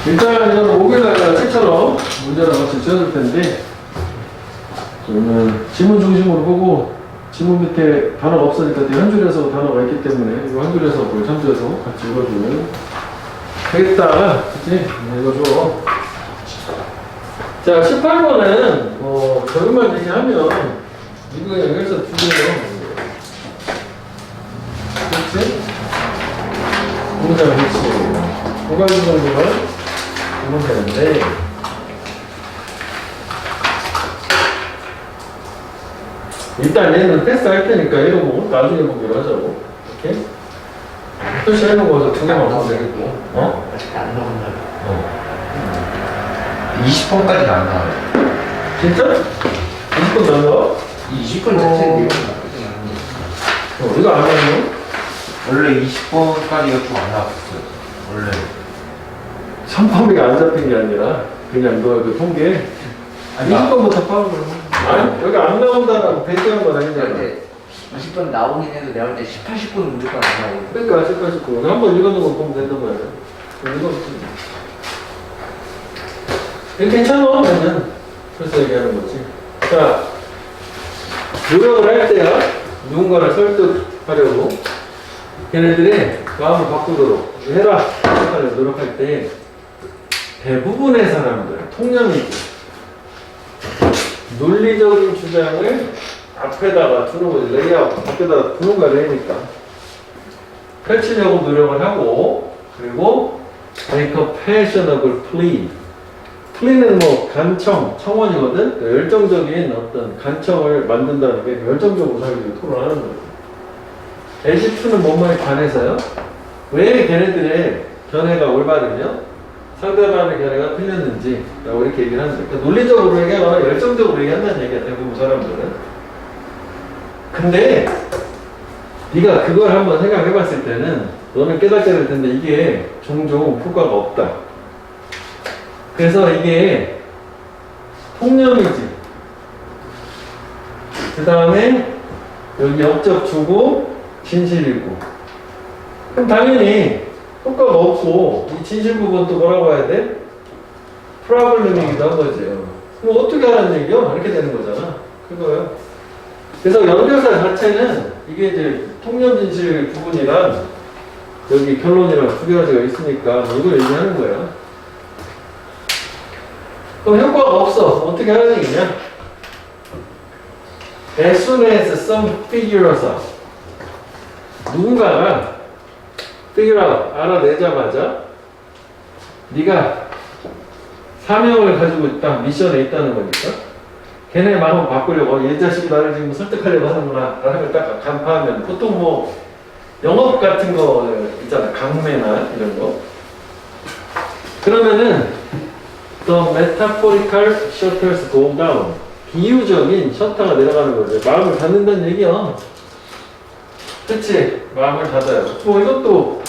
일단 이건 목요일날 책처럼 문제를 같이 지어줄 텐데, 저는 지문 중심으로 보고 지문 밑에 단어가 없으니까 뒤에 한 줄에서 단어가 있기 때문에 이거 한 줄에서 뭘 참조해서 같이 읽어주면 되겠다. 그치? 읽어줘. 자, 18번은 저것만 얘기하면 이거 그냥 여기서 두 개요. 그렇지? 동작 위치. 두 가지 정도만 보면 되는데, 일단 얘는 패스할 테니까 이런 거 나중에 보기로 하자고. 이렇게 표시해놓은 거서 두 개만 보면 되겠고. 아직 안 나온다. 20번까지는 안 나와요. 진짜? 20분 나와? 20분 자체는 이거 안 하면? 원래 20번까지가 좀 안 나왔어요. 원래. 선범위가 안 잡힌 게 아니라 그냥 너 그 통계 20번부터 파는 거야. 아니 여기 안 나온다라고 배제한 건 아니잖아. 20분 나오긴 해도 내가 볼 때 18, 10분은 무조건 안 나오고. 그러니까 아직까지 그 한번 읽어놓은 거 보면 된단 말이야. 읽었지. 이거 괜찮아 나는. 그래서 얘기하는 거지. 자, 노력을 할 때야 누군가를 설득하려고 걔네들이 마음을 바꾸도록 해라 하려고 노력할 때 대부분의 사람들, 통념이지, 논리적인 주장을 앞에다가 두는 거지. 레이아웃 앞에다가 두는 거야. 레이니까 펼치려고 노력을 하고, 그리고 make a passionable plea. 플리는 뭐 간청, 청원이거든. 열정적인 어떤 간청을 만든다는 게 열정적으로 자기들이 토론하는 거예요. 에시프는 뭔말에 관해서요? 왜 걔네들의 견해가 올바르며 상대방의 견해가 틀렸는지 라고 이렇게 얘기를 하는 거예요. 그러니까 논리적으로 얘기하거나 열정적으로 얘기한다는 얘기야, 대부분 사람들은. 근데 네가 그걸 한번 생각해 봤을 때는 너는 깨닫게 될 텐데 이게 종종 효과가 없다. 그래서 이게 통념이지. 그 다음에 여기 역적 주고 진실이고. 그럼 당연히 효과가 없고 이 진실 부분 또 뭐라고 해야 돼? 프로블렘이기도 한 거지. 그럼 어떻게 하라는 얘기야? 이렇게 되는 거잖아. 그거야. 그래서 연결사 자체는 이게 이제 통념 진실 부분이랑 여기 결론이랑 두 가지가 있으니까 이걸 얘기하는 거야. 그럼 효과가 없어. 어떻게 하는 얘기냐? As soon as some figures out. 누군가가 figure out, 알아내자마자 네가 사명을 가지고 있다, 미션에 있다는 거니까 걔네 마음을 바꾸려고 얘 자식이 나를 지금 설득하려고 하는구나 라는 걸 딱 간파하면 보통 뭐 영업 같은 거 있잖아. 강매나 이런 거. 그러면은 The metaphorical shutters go down. 비유적인 셔터가 내려가는 거죠. 마음을 닫는다는 얘기야. 그치? 마음을 닫아요. 뭐 이것도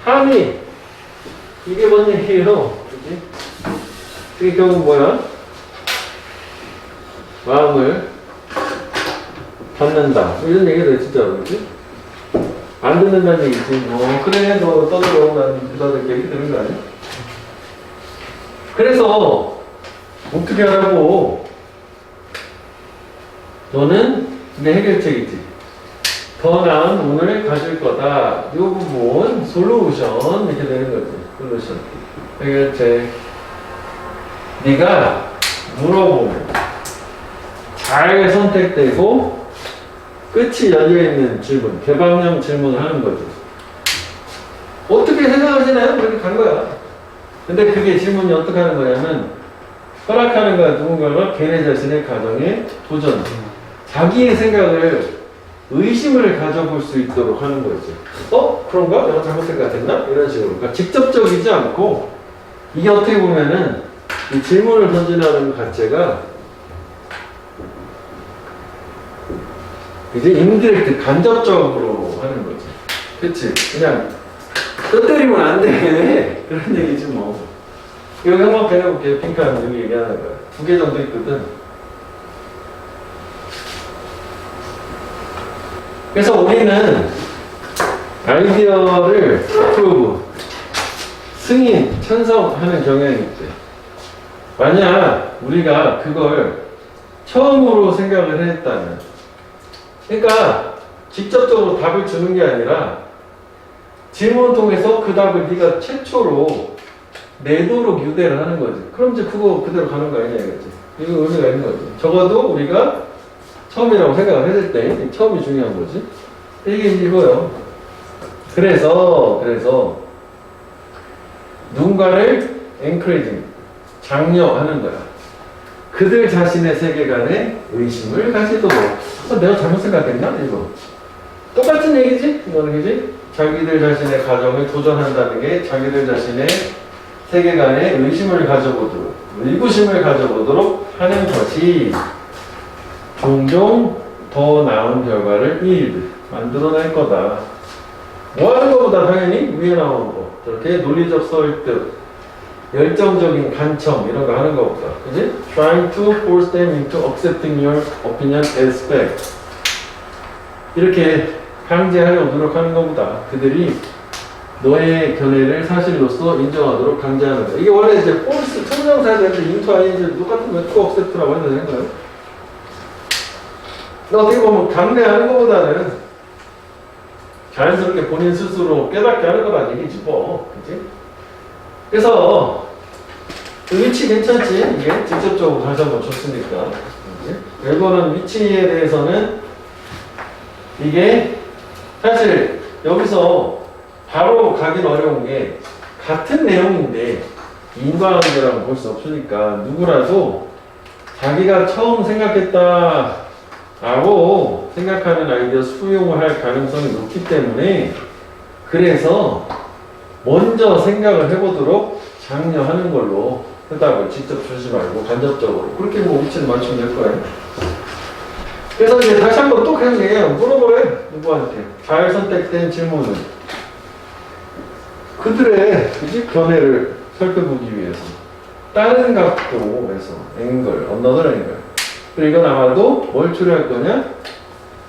함이 이게 뭔 얘기예요? 그치? 이게 결국 뭐야? 마음을 닫는다. 이런 얘기를 해, 진짜로. 그치? 안 듣는다는 얘기지. 뭐 그래 너 떠들어. 난 부자들 얘기 들은 거 아니야? 그래서 어떻게 하라고? 너는 내 해결책이지. 더 나은 운을 가질 거다. 이 부분 솔루션 이렇게 되는 거지. 솔루션 해결책. 네가 물어보면 잘 선택되고 끝이 열려있는 질문, 개방형 질문을 하는 거지. 어떻게 생각하시나요? 그렇게 간 거야. 근데 그게 질문이 어떻게 하는 거냐면 허락하는 거야. 누군가가 걔네 자신의 가정에 도전, 자기의 생각을 의심을 가져볼 수 있도록 하는 거지. 그런가? 내가 잘못 생각했나? 이런 식으로. 그러니까 직접적이지 않고 이게 어떻게 보면은 이 질문을 던지라는 것 자체가 이제 인디렉트, 간접적으로 하는 거지. 그치? 그냥 또 때리면 안 돼. 그런 얘기지 뭐. 이거 한번 배워볼게요. 핑크한 여기 얘기하는 거야. 2개 정도 있거든. 그래서 우리는 아이디어를 approve, 승인, 찬성하는 경향이 있대. 만약 우리가 그걸 처음으로 생각을 했다면, 그러니까 직접적으로 답을 주는 게 아니라 질문을 통해서 그 답을 네가 최초로 내도록 유대를 하는 거지. 그럼 이제 그거 그대로 가는 거 아니냐 이거지. 이거 의미가 있는 거지. 적어도 우리가 처음이라고 생각을 했을 때 처음이 중요한 거지. 이게 이거요. 그래서 누군가를 encouraging, 장려하는 거야. 그들 자신의 세계관에 의심을 가지도록. 내가 잘못 생각했나? 이거 똑같은 얘기지? 이거는 그지? 자기들 자신의 가정을 도전한다는 게 자기들 자신의 세계관에 의심을 가져보도록, 의구심을 가져보도록 하는 것이 종종 더 나은 결과를 만들어낼 거다. 뭐 하는 것보다 당연히 위에 나오는 거, 저렇게 논리적 설득, 열정적인 간청 이런 거 하는 것보다, 그지? Trying to force them into accepting your opinion as fact. 이렇게 강제하려고 노력하는 것보다 그들이 너의 견해를 사실로서 인정하도록 강제하는 거야. 이게 원래 이제 force 투명사야 되는데 into ing 똑같은 거 to accept라고 해도 되는 거예요. 어떻게 보면 강내하는 것보다는 자연스럽게 본인 스스로 깨닫게 하는 거라는 얘기지 뭐. 그치? 그래서 위치 괜찮지? 이게 직접적으로 다시 한번 줬으니까. 이거는 위치에 대해서는 이게 사실 여기서 바로 가긴 어려운 게 같은 내용인데 인과관계라고 볼 수 없으니까 누구라도 자기가 처음 생각했다 라고 생각하는 아이디어 수용을 할 가능성이 높기 때문에 그래서 먼저 생각을 해보도록 장려하는 걸로 해답을 직접 주지 말고 간접적으로 그렇게 뭐 위치를 맞추면 될 거예요. 그래서 이제 다시 한번 또 그런 얘기예요. 물어보래 누구한테 잘 선택된 질문은 그들의 견해를 살펴보기 위해서 다른 각도에서 앵글, another angle. 그리고 이건 아마도 뭘 추려할 거냐?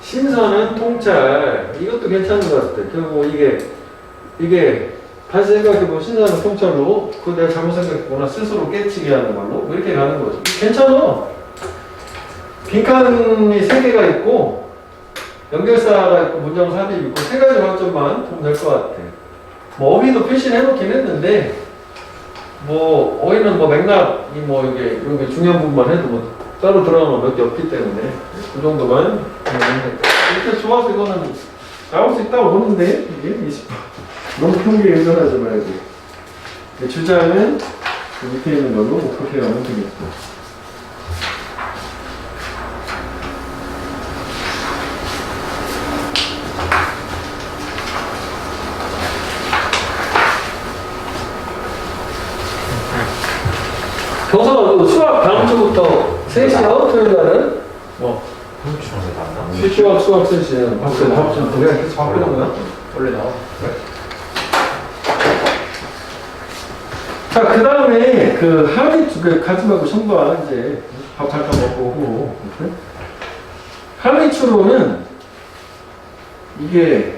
신선한 통찰. 이것도 괜찮은 것 같아. 결국 이게 다시 생각해보면 신선한 통찰로 그거 내가 잘못 생각했구나 스스로 깨치게 하는 걸로 이렇게 가는 거죠. 괜찮아. 빈칸이 3개가 있고 연결사가 있고 문장 삽입이 있고 3가지 관점만 보면 될 것 같아. 뭐 어휘도 표시를 해놓긴 했는데 뭐 어휘는 뭐 맥락이 뭐 이게 중요한 부분만 해도 뭐 따로 들어가면 몇 개 없기 때문에 그 정도만 이렇게 좋아서 이거는 나올 수 있다고 보는데 이게 20번 너무 큰 게 의존하지 말고 주장은 그 밑에 있는 걸로 뭐 그렇게 가면 되겠고 교서 수학 다음 주부터 3시요? 토요일날은? 수학 3시는 합쳐서 그냥 계속 바꾸는 거야? 원래 나와. 자, 그 다음에 그 합의 가지 말고 청구와 이제 밥 잠깐 먹고 오고 합의추로는 이게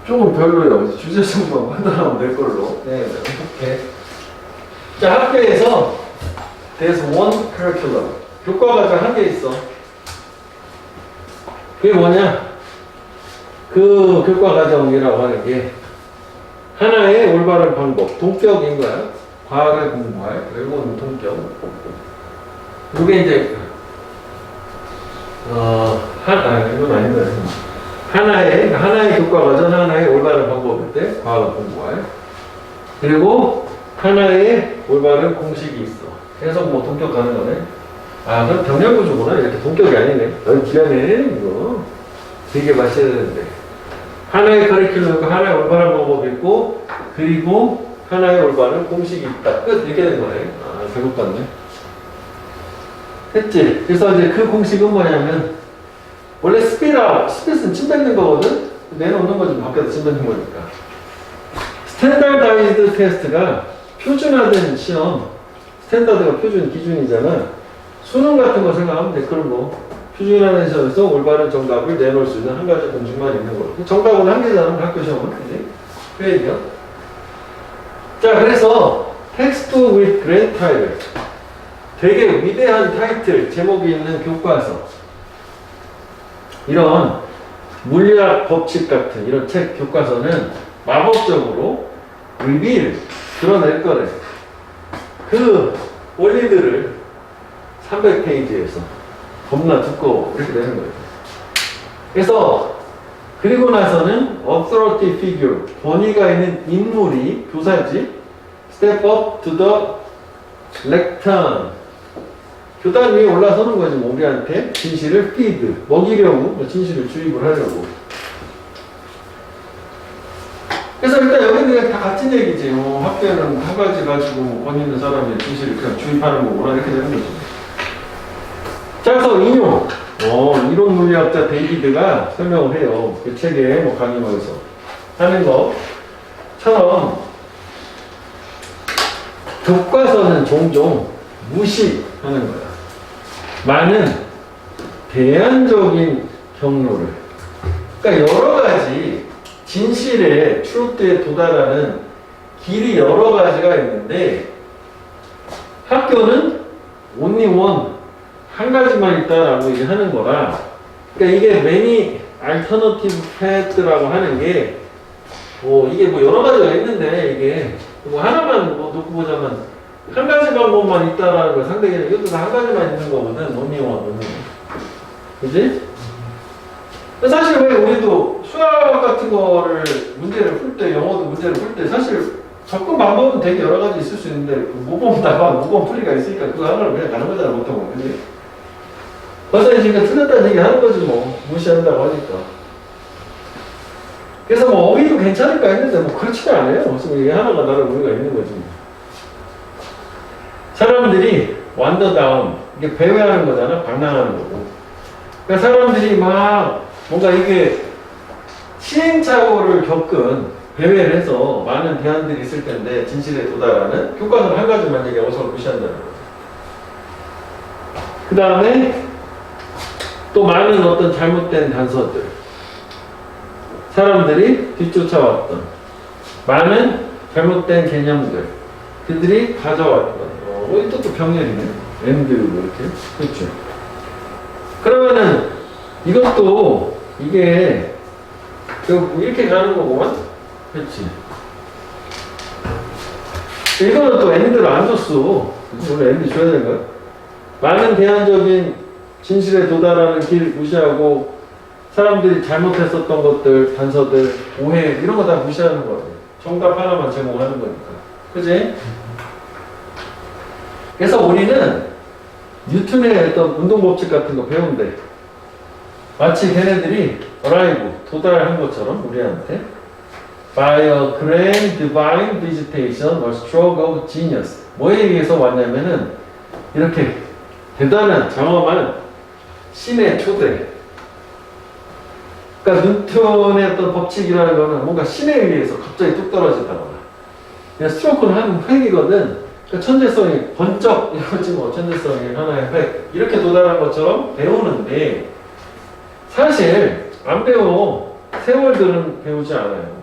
조금 별로예요. 주제 청구하고 하다 될 걸로. 네, 이렇게. 자, 학교에서 There's one curriculum. 교과 과정 한 개 있어. 그게 뭐냐? 그 교과 과정이라고 하는 게 하나의 올바른 방법, 동격인 거야. 과학을 공부할 외국어는 동격. 이게 이제 이건 아닌 거야. 하나의 교과 과정, 하나의 올바른 방법일 때 과학을 공부할. 그리고 하나의 올바른 공식이 있어. 계속 뭐 동격 가는 거네. 아, 그럼 병렬구조구나. 이렇게 동격이 아니네. 넌 기간에 이거 되게 마셔야 되는데. 하나의 커리큘럼과 하나의 올바른 방법이 있고, 그리고 하나의 올바른 공식이 있다. 끝. 이렇게 된 거네. 아, 잘못 봤네. 했지? 그래서 이제 그 공식은 뭐냐면, 원래 스핏은 침 뱉는 거거든? 내놓는 거지. 밖에서 침 뱉는 거니까. 스탠다드아이즈드 테스트가 표준화된 시험, 스탠다드가 표준 기준이잖아. 수능 같은 거 생각하면 돼. 그런 거. 표준화된 시험에서 올바른 정답을 내놓을 수 있는 한 가지 공식만 있는 거로. 정답은 한 개잖아. 학교 시험은. 그지? 그 얘기야. 자, 그래서 text with grand title. 되게 위대한 타이틀, 제목이 있는 교과서. 이런 물리학 법칙 같은 이런 책, 교과서는 마법적으로 리빌, 드러낼 거래. 그 원리들을 300페이지에서 겁나 두꺼워. 이렇게 되는 거예요. 그래서 그리고 나서는 authority figure, 권위가 있는 인물이 교사지 step up to the lectern, 교단 위에 올라서는 거지. 뭐 우리한테 진실을 feed, 먹이려고, 뭐 진실을 주입을 하려고. 그래서 일단 여기는 그냥 다 같은 얘기지. 학교는 한 가지 가지고 권 있는 사람의 진실을 그냥 주입하는 거구나. 이렇게 되는 거죠. 자, 그래서 인용. 이론 물리학자 데이비드가 설명을 해요. 그 책에 뭐 강의문에서 하는 것처럼 교과서는 종종 무시하는 거야. 많은 대안적인 경로를. 그러니까 여러 가지 진실의 트루트에 도달하는 길이 여러 가지가 있는데 학교는 only one, 한 가지만 있다라고 얘기하는 거라. 그러니까 이게 many alternative path라고 하는 게 이게 뭐 여러 가지가 있는데 이게 뭐 하나만 뭐 놓고 보자면 한 가지 방법만 있다라는 걸 상대적으로 이것도 다 한 가지만 있는 거거든. only one. 그지? 사실 왜 우리도 수학 같은 거를 문제를 풀 때, 영어도 문제를 풀 때 사실 접근 방법은 되게 여러 가지 있을 수 있는데 모범 답안, 모범 풀이가 있으니까 그거 하나를 그냥 가는 거잖아, 보통은. 그지? 선생님이 틀렸다는 얘기 하는 거지 뭐. 무시한다고 하니까. 그래서 뭐 어휘도 괜찮을까 했는데 뭐 그렇지가 않아요. 무슨 이게 하나가 다른 의미가 있는 거지. 사람들이 완더다운, 이게 배회하는 거잖아. 방랑하는 거고. 그러니까 사람들이 막 뭔가 이게 시행착오를 겪은 배회를 해서 많은 대안들이 있을 텐데 진실에 도달하는 교과서는 한 가지만 얘기하고 서로 무시한다는 거죠. 그 다음에 또 많은 어떤 잘못된 단서들, 사람들이 뒤쫓아왔던 많은 잘못된 개념들, 그들이 가져왔던 이것도 병렬이네. 엔드 이렇게. 그렇죠. 그러면은 이것도 이게 이렇게 가는 거구만. 그렇지. 이거는 또 엔드를 안 줬어. 원래 엔드 줘야 되는 거야? 많은 대안적인 진실에 도달하는 길 무시하고 사람들이 잘못했었던 것들, 단서들, 오해 이런 거 다 무시하는 거예요. 정답 하나만 제공하는 거니까. 그지? 그래서 우리는 뉴턴의 어떤 운동법칙 같은 거 배운대. 마치 걔네들이 arrive, 도달한 것처럼 우리한테 by a grand divine visitation or stroke of genius. 뭐에 의해서 왔냐면은 이렇게 대단한 장엄한 신의 초대. 그러니까 뉴턴의 어떤 법칙이라는 거는 뭔가 신에 의해서 갑자기 뚝 떨어진다거나. 그냥 스트로크는 한 획이거든. 그러니까 천재성이 번쩍 이거지 뭐 천재성이 하나의 획 이렇게 도달한 것처럼 배우는데 사실 안 배워. 세월들은 배우지 않아요.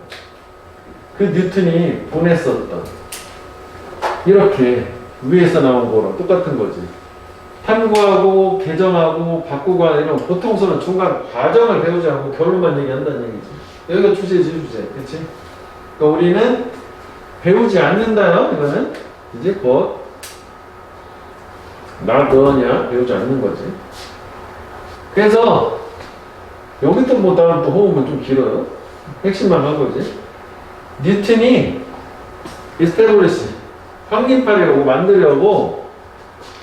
그 뉴턴이 보냈었던 이렇게 위에서 나온 거랑 똑같은 거지. 탐구하고 개정하고 바꾸고 하는 이런 보통서는 중간 과정을 배우지 않고 결론만 얘기한다는 얘기지. 여기가 주제지 주제. 그치? 그러니까 우리는 배우지 않는다요. 이거는 이제 곧 나 너냐 배우지 않는 거지. 그래서 여기도 뭐 다음 또 호흡은 좀 길어요. 핵심만 한 거지. 뉴턴이 establish, 확립하려고 만들려고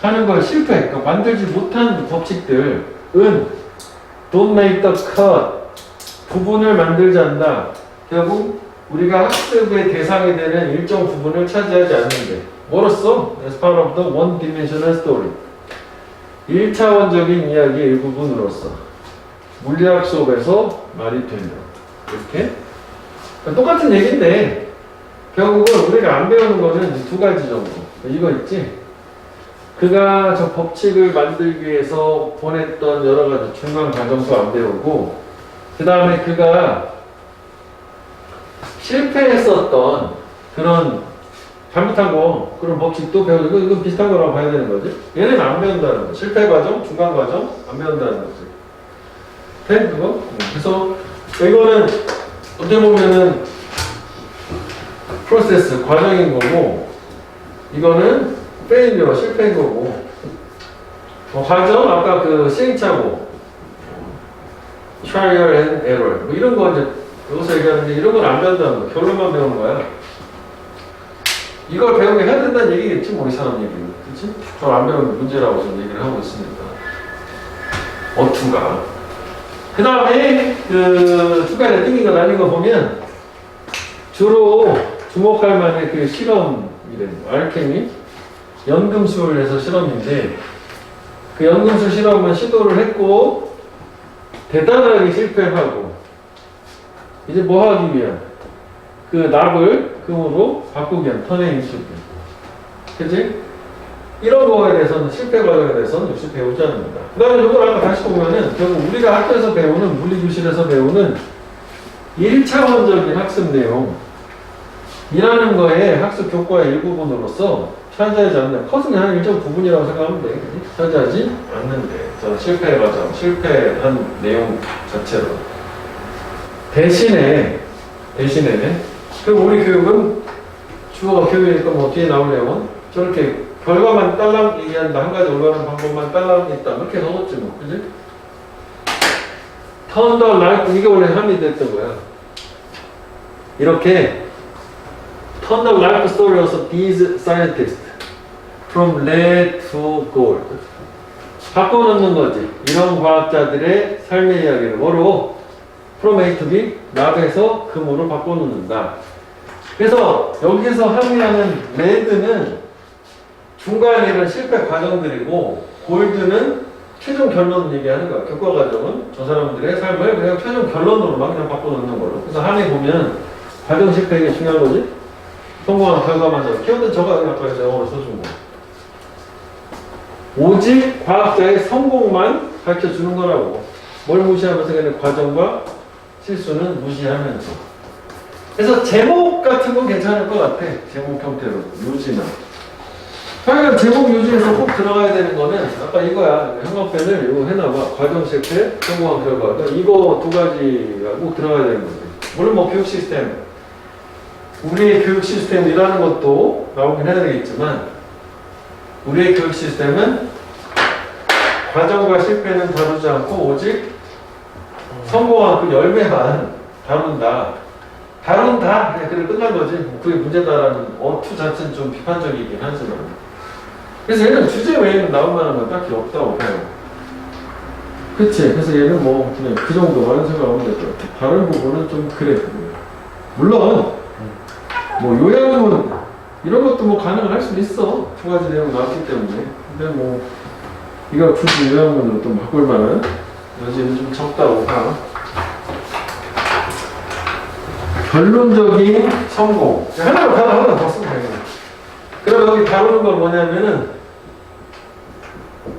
하는 걸 실패. 그러니까 만들지 못한 법칙들은 don't make the cut, 부분을 만들지 않는다. 결국 우리가 학습의 대상이 되는 일정 부분을 차지하지 않는데 뭐로써? As part of the one-dimensional story, 1차원적인 이야기의 일부분으로서 물리학 수업에서 말이 된다. 이렇게 그러니까 똑같은 얘기인데 결국은 우리가 안 배우는 거는 두 가지 정도. 이거 있지? 그가 저 법칙을 만들기 위해서 보냈던 여러 가지 중간 과정도 안 배우고 그 다음에 그가 실패했었던 그런 잘못한 거, 그런 법칙 또 배우고, 이거 비슷한 거라고 봐야 되는 거지. 얘는 안 배운다는 거. 실패 과정, 중간 과정, 안 배운다는 거지. 돼? 그거? 그래서, 이거는, 어떻게 보면은, 프로세스, 과정인 거고, 이거는, 페일리어, 실패인 거고, 과정, 아까 그 시행착오, trial and error, 뭐 이런 거 이제, 여기서 얘기하는데, 이런 건 안 배운다는 거. 결론만 배우는 거야. 이걸 배우게 해야 된다는 얘기겠지, 뭐, 이 사람 얘기는. 그치? 저 안 배우면 문제라고 저는 얘기를 하고 있습니다. 어투가. 그 다음에, 중간에 띵긴 거 나뉜 거 보면, 주로 주목할 만한 그 실험이래. 알케미? 연금술에서 실험인데, 그 연금술 실험은 시도를 했고, 대단하게 실패하고, 이제 뭐 하기 위한? 그 납을 금으로 바꾸기 위한 턴의 인수기. 그치? 이런 거에 대해서는 실패 과정에 대해서는 역시 배우지 않습니다. 그 다음에 이걸 아까 다시 보면은 결국 우리가 학교에서 배우는 물리교실에서 배우는 1차원적인 학습 내용 이라는 거에 학습 교과의 일부분으로서 차지하지 않는 컷은 한 일정 부분이라고 생각하면 돼. 차지하지 않는데 저는 실패 과정, 실패한 내용 자체로 대신에 그럼 우리 교육은 주어가 교육이니까 뭐 뒤에 나올 내용은 저렇게 결과만 딸랑 얘기한다. 한 가지 올라가는 방법만 딸랑 있다. 이렇게 넣었지 뭐. 그지? Turn the light. 이게 원래 함이 됐던 거야. 이렇게 Turn the life story of these scientists from lead to gold. 바꿔놓는 거지. 이런 과학자들의 삶의 이야기를 뭐로? From A to B, 납에서 금으로 바꿔놓는다. 그래서 여기서 함의하는 레드는 중간에 이런 실패 과정들이고 골드는 최종 결론 얘기하는 거야. 교과 과정은 저 사람들의 삶을 그냥 최종 결론으로만 그냥 바꿔놓는 걸로. 그래서 함에 보면 과정 실패 이게 중요한 거지. 성공한 결과만 키워드 저거 아까 영어로 써준 거. 오직 과학자의 성공만 가르쳐주는 거라고. 뭘 무시하면서 그냥 과정과 실수는 무시하면서. 그래서 제목 같은 건 괜찮을 것 같아. 제목 형태로 요지나. 하여간 제목 요지에서 꼭 들어가야 되는 거는 아까 이거야. 형광펜을 이거 해놔봐. 과정 실패, 성공한 결과. 그러니까 이거 두 가지가 꼭 들어가야 되는 거지. 물론 뭐 교육 시스템, 우리의 교육 시스템이라는 것도 나오긴 해야 되겠지만 우리의 교육 시스템은 과정과 실패는 다루지 않고 오직 성공한 그 열매만 다룬다. 그냥 그래 끝난 거지. 그게 문제다라는 어투 자체는 좀 비판적이긴 하지만. 그래서 얘는 주제 외에는 나올 만한 건 딱히 없다고 봐요. 그치? 그래서 얘는 뭐 그냥 그 정도만 생각하면 될 것 같아. 다른 부분은 좀 그래. 물론 뭐 요약은 이런 것도 뭐 가능할 수 있어. 두 가지 내용 나왔기 때문에. 근데 뭐 이거 굳이 요약문으로 좀 바꿀 만한 여지는 좀 적다고 봐. 결론적인 성공. 하나 더 쓰면 되겠네. 그럼 여기 다루는 건 뭐냐면은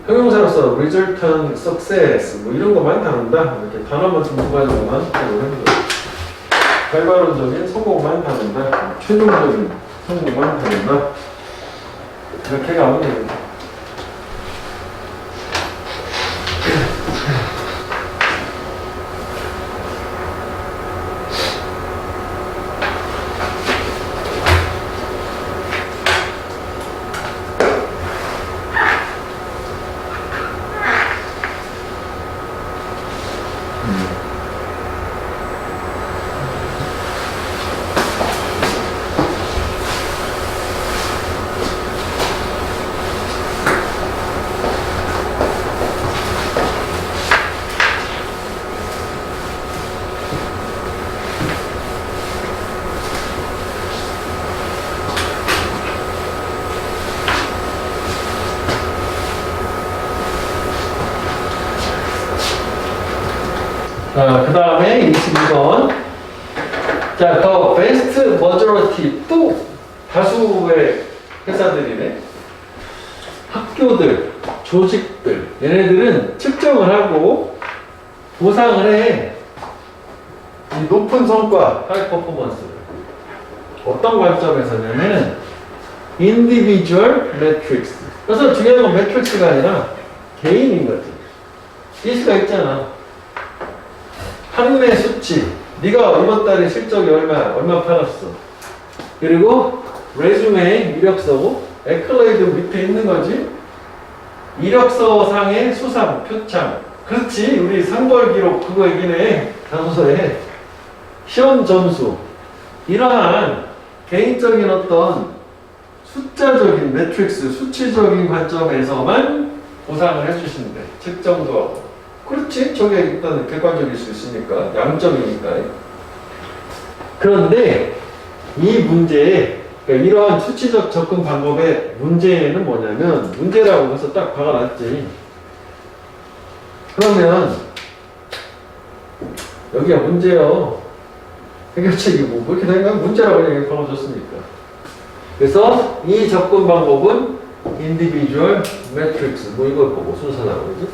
형용사로서 resultant success 뭐 이런 것만 다룬다. 이렇게 단어만 좀 두 가지만 다루는 거예요. 결과론적인 성공만 다룬다. 최종적인 성공만 다룬다. 이렇게 가면 됩니다. 그 다음에 22번. 자, 더 베스트 머저러티. 또 다수의 회사들이네. 학교들, 조직들. 얘네들은 측정을 하고 보상을 해. 이 높은 성과, 하이 퍼포먼스를. 어떤 관점에서냐면 individual matrix. 그래서 중요한 건 매트릭스가 아니라 개인인 거지. 리스가 있잖아. 판매 수치. 네가 이번 달에 실적이 얼마 팔았어. 그리고 레주메 이력서고 에클레이드 밑에 있는 거지. 이력서 상의 수상, 표창. 그렇지. 우리 상벌 기록 그거 얘기네. 단서에. 시험 점수. 이러한 개인적인 어떤 숫자적인 매트릭스, 수치적인 관점에서만 보상을 해주신대. 측정도 하고. 그렇지. 저게 일단 객관적일 수 있으니까. 양점이니까. 그런데 이 문제에, 그러니까 이러한 수치적 접근 방법의 문제는 뭐냐면, 문제라고 해서 딱 박아놨지. 그러면 여기가 문제요. 해결책이 뭐 그렇게 된 거야? 문제라고 그냥 박아줬으니까. 그래서 이 접근 방법은 individual matrix, 뭐 이걸 보고 순서라고 그러지?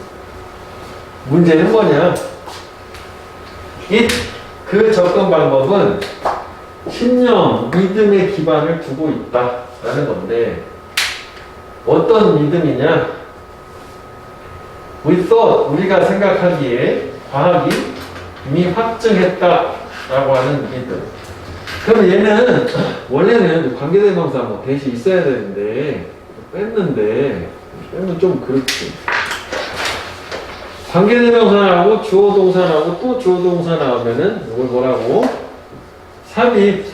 문제는 뭐냐? 그 접근 방법은 신념, 믿음의 기반을 두고 있다라는 건데, 어떤 믿음이냐? We thought, 우리가 생각하기에 과학이 이미 확증했다라고 하는 믿음. 그럼 얘는 원래는 관계대명사 뭐 대시 있어야 되는데 빼면 좀 그렇지. 관계대명사 나오고 주어동사 나오고 또 주어동사 나오면은 이걸 뭐라고? 삽입.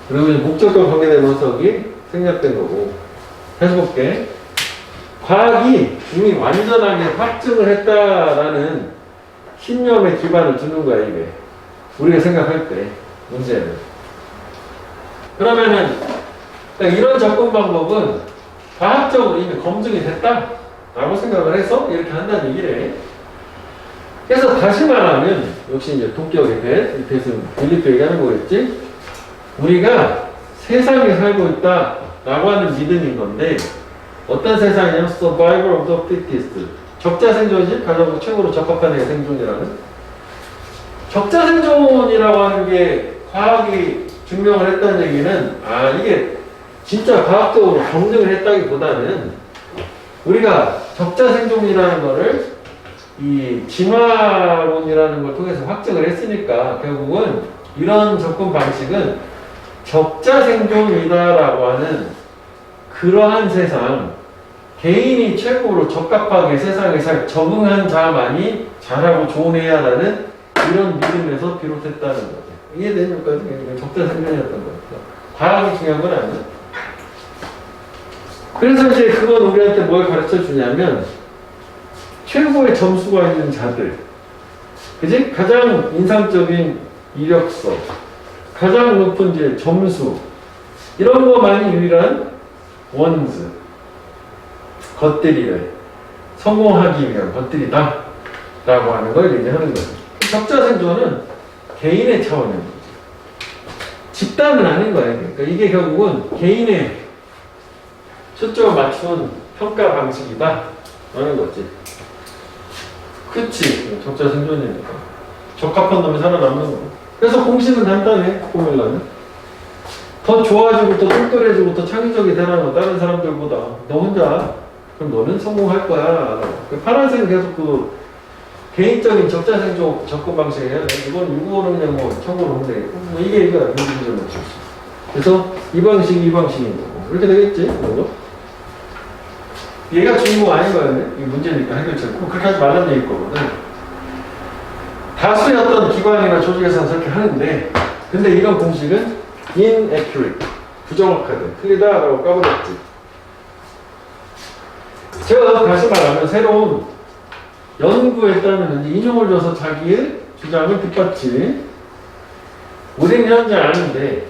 그리고 이제 목적과 관계대명사기 생략된 거고. 다시 볼게. 과학이 이미 완전하게 확증을 했다라는 신념의 기반을 두는 거야, 이게. 우리가 생각할 때, 문제는. 그러면은, 이런 접근 방법은 과학적으로 이미 검증이 됐다라고 생각을 해서 이렇게 한다는 얘기래. 그래서 다시 말하면, 역시 이제 동격의 대, 대승, 빌리프 얘기하는 거겠지? 우리가 세상에 살고 있다라고 하는 믿음인 건데, 어떤 세상이냐면, survival of the fittest. 적자 생존이 가장 최고로 적합한 애가 생존이라는. 적자 생존이라고 하는 게 과학이 증명을 했다는 얘기는, 이게 진짜 과학적으로 검증을 했다기보다는 우리가 적자 생존이라는 거를 이 진화론이라는 걸 통해서 확증을 했으니까 결국은 이런 접근 방식은 적자 생존이다라고 하는 그러한 세상, 개인이 최고로 적합하게 세상에 적응한 자만이 잘하고 좋은 애야라는 이런 믿음에서 비롯했다는 거죠. 이해되니까지 적자 생존이었던 거죠. 과학이 중요한 건 아니야. 그래서 이제 그건 우리한테 뭘 가르쳐 주냐면, 최고의 점수가 있는 자들, 그지? 가장 인상적인 이력서, 가장 높은 이제 점수, 이런 것만이 유일한 원즈, 것들이래. 성공하기 위한 것들이다 라고 하는 걸 얘기하는 거죠. 적자 생존은 개인의 차원인 거죠. 집단은 아닌 거예요. 그러니까 이게 결국은 개인의 초점을 맞춘 평가 방식이다 라는 거지. 그치. 적자 생존이니까. 적합한 놈이 살아남는 거. 그래서 공식은 간단해. 포뮬라는. 더 좋아지고 더 똘똘해지고 더 창의적이 되라는 거. 다른 사람들보다. 너 혼자. 그럼 너는 성공할 거야. 그 파란색은 계속 그 개인적인 적자 생존 접근 방식이에요. 이건 656년 뭐 참고로 하면 되겠고. 뭐 이게 인디비주얼 매트릭스. 그래서 이 방식이 거고. 이렇게 되겠지? 이거? 얘가 주인공 아닌 거예요. 이 문제니까 해결책. 그렇게 하지 말라는 얘기일 거거든. 다수의 어떤 기관이나 조직에서는 그렇게 하는데, 근데 이런 공식은 inaccurate. 부정확하다. 틀리다라고 까버렸지. 제가 다시 말하면 새로운 연구에 따르면 인용을 줘서 자기의 주장을 뒷받침. 우리는 현재 아는데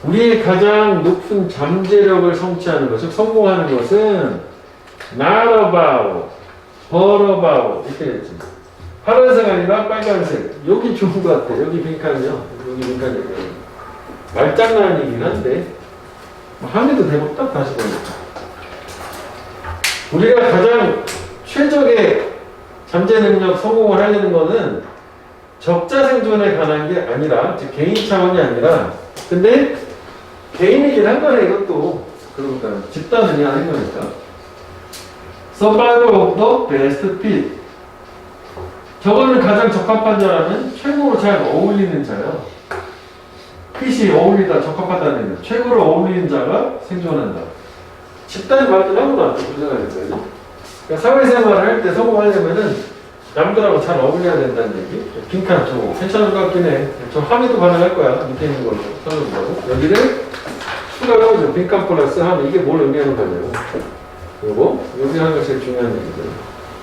우리의 가장 높은 잠재력을 성취하는 것, 즉 성공하는 것은 not about, but about 이렇게 됐지. 파란색 아니라 빨간색. 여기 좋은 것 같아. 여기 빈칸이요. 여기 빈칸이요. 말장난 얘기긴 한데 한 개도 대고 딱 다시 보니까 우리가 가장 최적의 잠재 능력 성공을 하려는 거는 적자 생존에 관한 게 아니라, 즉 개인 차원이 아니라 근데 개인이긴 한 거네, 이것도. 그러니까 집단은이 아닌 거니까. Survival of the best fit. 저거는 가장 적합한 자라면 최고로 잘 어울리는 자요. fit이 어울리다, 적합하다는 얘기예요. 최고로 어울리는 자가 생존한다. 집단이 말도 아무도 안 듣고 생각했어요. 그러니까 사회생활을 할 때 성공하려면은 남들하고 잘 어울려야 된다는 얘기. 빈칸 저 괜찮은 것 같긴 해. 저 함의도 가능할 거야. 밑에 있는 걸로 써놓는다고. 여기를 추가로 하죠. 빈칸 플러스 함의. 이게 뭘 의미하는 거냐고. 요거 여기 하는 게 제일 중요한 얘기들.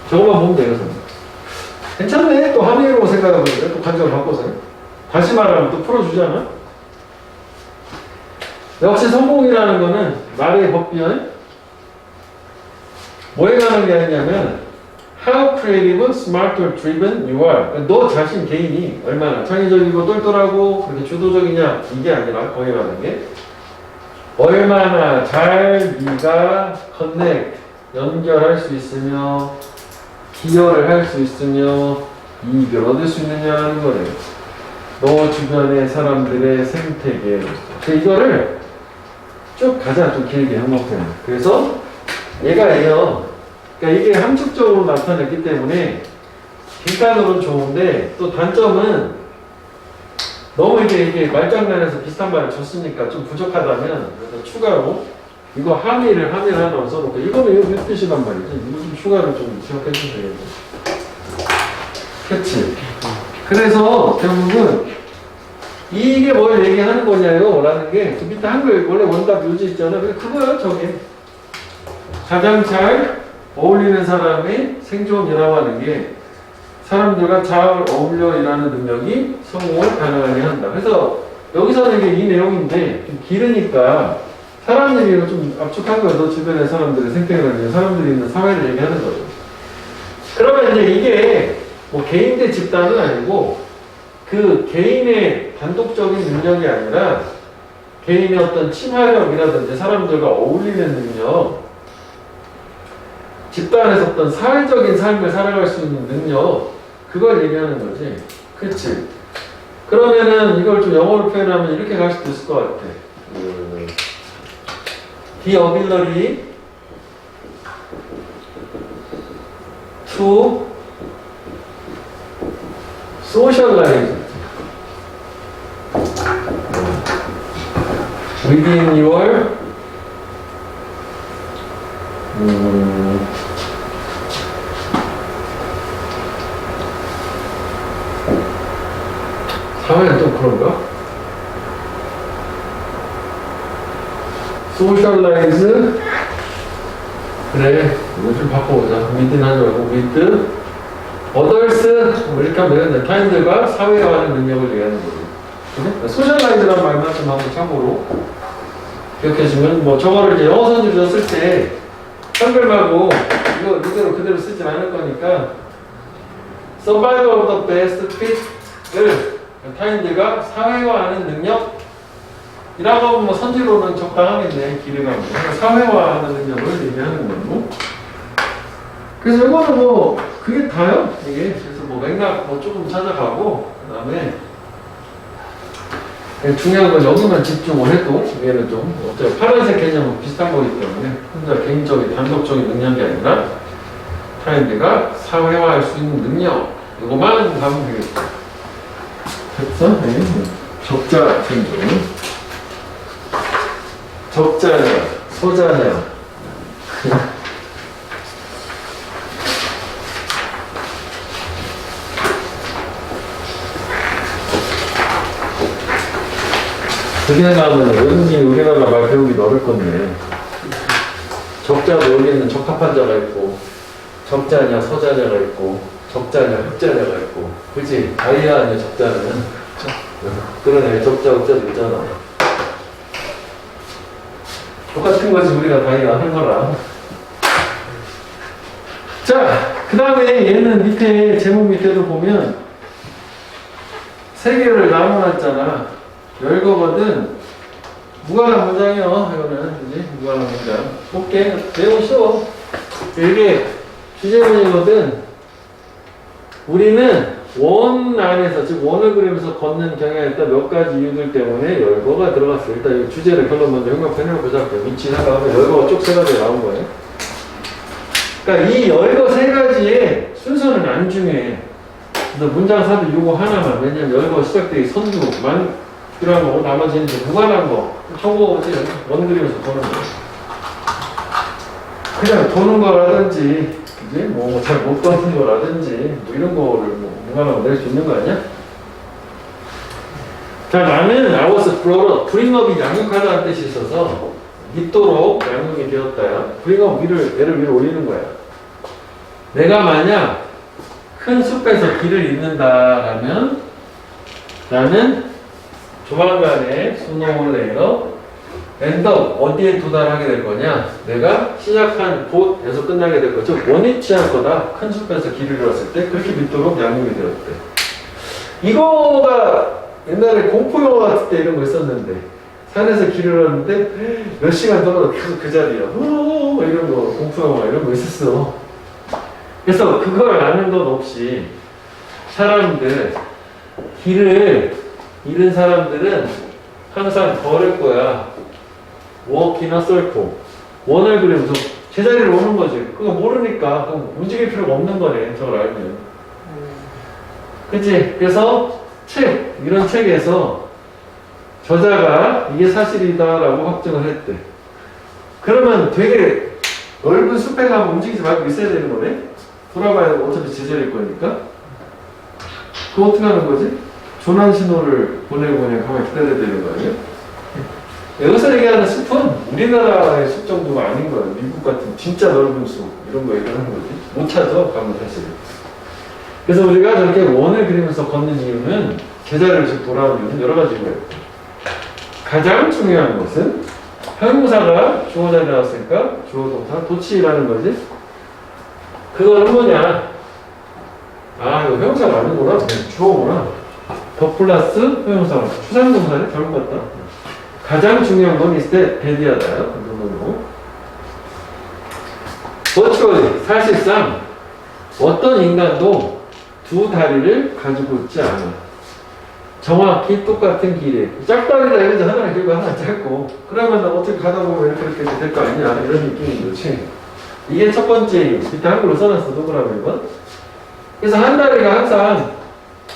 저것만 보면 돼요. 괜찮네. 또 함의로 생각해보니까 또 관점을 바꿔서 다시 말하면 또 풀어주잖아. 역시 성공이라는 거는 말의 법비는 뭐에 관한 게 아니냐면 How creative, smart or driven you are. 그러니까 너 자신 개인이 얼마나 창의적이고 똘똘하고 그렇게 주도적이냐 이게 아니라 거기에 관한 게 얼마나 잘 네가 커넥트 연결할 수 있으며 기여를 할 수 있으며 이익을 얻을 수 있느냐는 거래요. 너 주변의 사람들의 생태계. 이거를 쭉 가자. 좀 길게 한목해. 그래서 얘가예요. 그러니까 이게 함축적으로 나타냈기 때문에 빈칸으로는 좋은데 또 단점은 너무 이게 말장난에서 비슷한 말을 줬으니까 좀 부족하다면 그래서 추가로 이거 함의를 하나 써놓고 이거는 이거 몇 뜻이란 말이지. 이거 좀 추가로 좀 지적해 주면 되겠네. 그치? 그래서 결국은 이게 뭘 얘기하는 거냐요? 라는 게 그 밑에 한글 원래 원답 요지 있잖아. 그거요 저게. 가장 잘 어울리는 사람의 생존이라고 하는 게 사람들과 잘 어울려 일하는 능력이 성공을 가능하게 한다. 그래서 여기서는 이게 이 내용인데 좀 길으니까 사람들이 좀 압축한 거예요. 너 주변의 사람들의 생태계라는 사람들이 있는 사회를 얘기하는 거죠. 그러면 이제 이게 뭐 개인 대 집단은 아니고 그 개인의 단독적인 능력이 아니라 개인의 어떤 친화력이라든지 사람들과 어울리는 능력, 집단에서 어떤 사회적인 삶을 살아갈 수 있는 능력, 그걸 얘기하는 거지. 그치? 그러면은 이걸 좀 영어로 표현하면 이렇게 갈 수도 있을 것 같아. The ability to socialize within your 사회는 또 그런가? socialize 그래 이거 좀 바꿔보자. within 하지 말고 with others 뭐 이렇게 하면 되는데 타인들과 사회화하는 능력을 얘기하는 거죠. 그래? socialize라는 말만 좀 한번 참고로 기억해주면 뭐 저거를 이제 영어 선지로 쓸 때 한글 말고 이거 그대로 쓰진 않을 거니까 survival of the best fit을 타인들과 사회화하는 능력 이라고 하면 뭐 선지로는 적당하겠네. 기대감이 사회화하는 능력을 얘기하는 거고. 그래서 이거는 뭐 그게 다요. 이게 그래서 뭐 맥락 뭐 조금 찾아가고 그다음에 중요한 건 여기만 집중을 해도 얘는 좀 어차피 파란색 개념은 비슷한 거기 때문에 혼자 개인적인 단독적인 능력이 아니라 타인들과 사회화할 수 있는 능력 이거만 가면 되겠다. 됐어? 네. 적자 생존 적자냐 소자냐 그게 나면 외국인이 우리나라 말 배우기 어려울 건데 적자도 여기는 적합한 자가 있고 적자냐 서자냐가 있고 적자냐 흑자냐가 있고 그치? 아이야 아니야 적자는 그러네 적자 흑자도 있잖아 똑같은 것이 우리가 다이아 한 거라 자 그 다음에 얘는 밑에 제목 밑에도 보면 세 개를 나눠놨잖아 열거거든 무관한 문장이요 이거는 이제 무관한 문장 볼게 내용 쉬워 이게 주제문이거든 우리는 원 안에서, 즉 원을 그리면서 걷는 경향에 따라 몇 가지 이유들 때문에 열거가 들어갔어요. 일단 이 주제를 결론 먼저 형광펜으로 보자. 위치 생각하면 열거가 쭉 세 가지가 나온 거예요. 그러니까 이 열거 세 가지의 순서는 안 중요해. 그래서 문장 사도 요거 하나만. 왜냐면 열거 시작되기 선두만 필요한 거고 나머지는 이제 무관한 거. 저거 어째 원 그리면서 도는 거. 그냥 도는 거라든지, 그지? 뭐 잘 못 도는 거라든지, 뭐 이런 거를 뭐 무관하고 낼 수 있는 거 아니야? 자, 나는 I was brought up. bring up이 양육하다는 뜻이 있어서 믿도록 양육이 되었다야. bring up 애를 위로 올리는 거야. 내가 만약 큰 숲에서 길을 잃는다라면 나는 조만간에 수능을 내어 엔더 어디에 도달하게 될 거냐? 내가 시작한 곳에서 끝나게 될 거죠. 원위치 할 거다. 큰 숲에서 길을 잃었을 때 그렇게 믿도록 양육이 되었대. 이거가 옛날에 공포 영화 같을 때 이런 거 있었는데 산에서 길을 잃었는데 몇 시간 동안 계속 그 자리야. 이런 거 공포 영화 이런 거 있었어. 그래서 그걸 아는 것 없이 사람들 길을 잃은 사람들은 항상 걸을 거야. walk in a circle. 원을 그리면서 제자리로 오는 거지. 그거 모르니까 그럼 움직일 필요가 없는 거네. 저걸 알면. 그치? 그래서 이런 책에서 저자가 이게 사실이다라고 확정을 했대. 그러면 되게 넓은 숲에 가면 움직이지 말고 있어야 되는 거네? 돌아봐야 어차피 제자리일 거니까. 그거 어떻게 하는 거지? 조난 신호를 보내고 그냥 가만히 기다려야 되는 거 아니에요? 여기서 얘기하는 숲은 우리나라의 숲 정도가 아닌 거예요. 미국 같은 진짜 넓은 숲 이런 거 얘기하는 거지. 못 찾아 가면 사실. 그래서 우리가 저렇게 원을 그리면서 걷는 이유는 제자리를 쭉 돌아오는 이유는 여러 가지고요. 가장 중요한 것은 형용사가 주어 자리에 나왔으니까 주어 동사 도치라는 거지. 그거는 뭐냐? 아, 이거 형용사가 아니구나. 주어구나. 더 플러스 형용사. 추상동사를 잘못 봤다. 가장 중요한 건 있을 때 배디하다요. virtually 사실상 어떤 인간도 두 다리를 가지고 있지 않아. 정확히 똑같은 길에 짝다리다 이러지 하나 길고 하나 짧고 그러면 어떻게 가다 보면 이렇게 될 거 아니냐 이런 느낌인 거지. 이게 첫 번째 이유. 밑에 한글로 써놨어. 동그라미 1번. 그래서 한 다리가 항상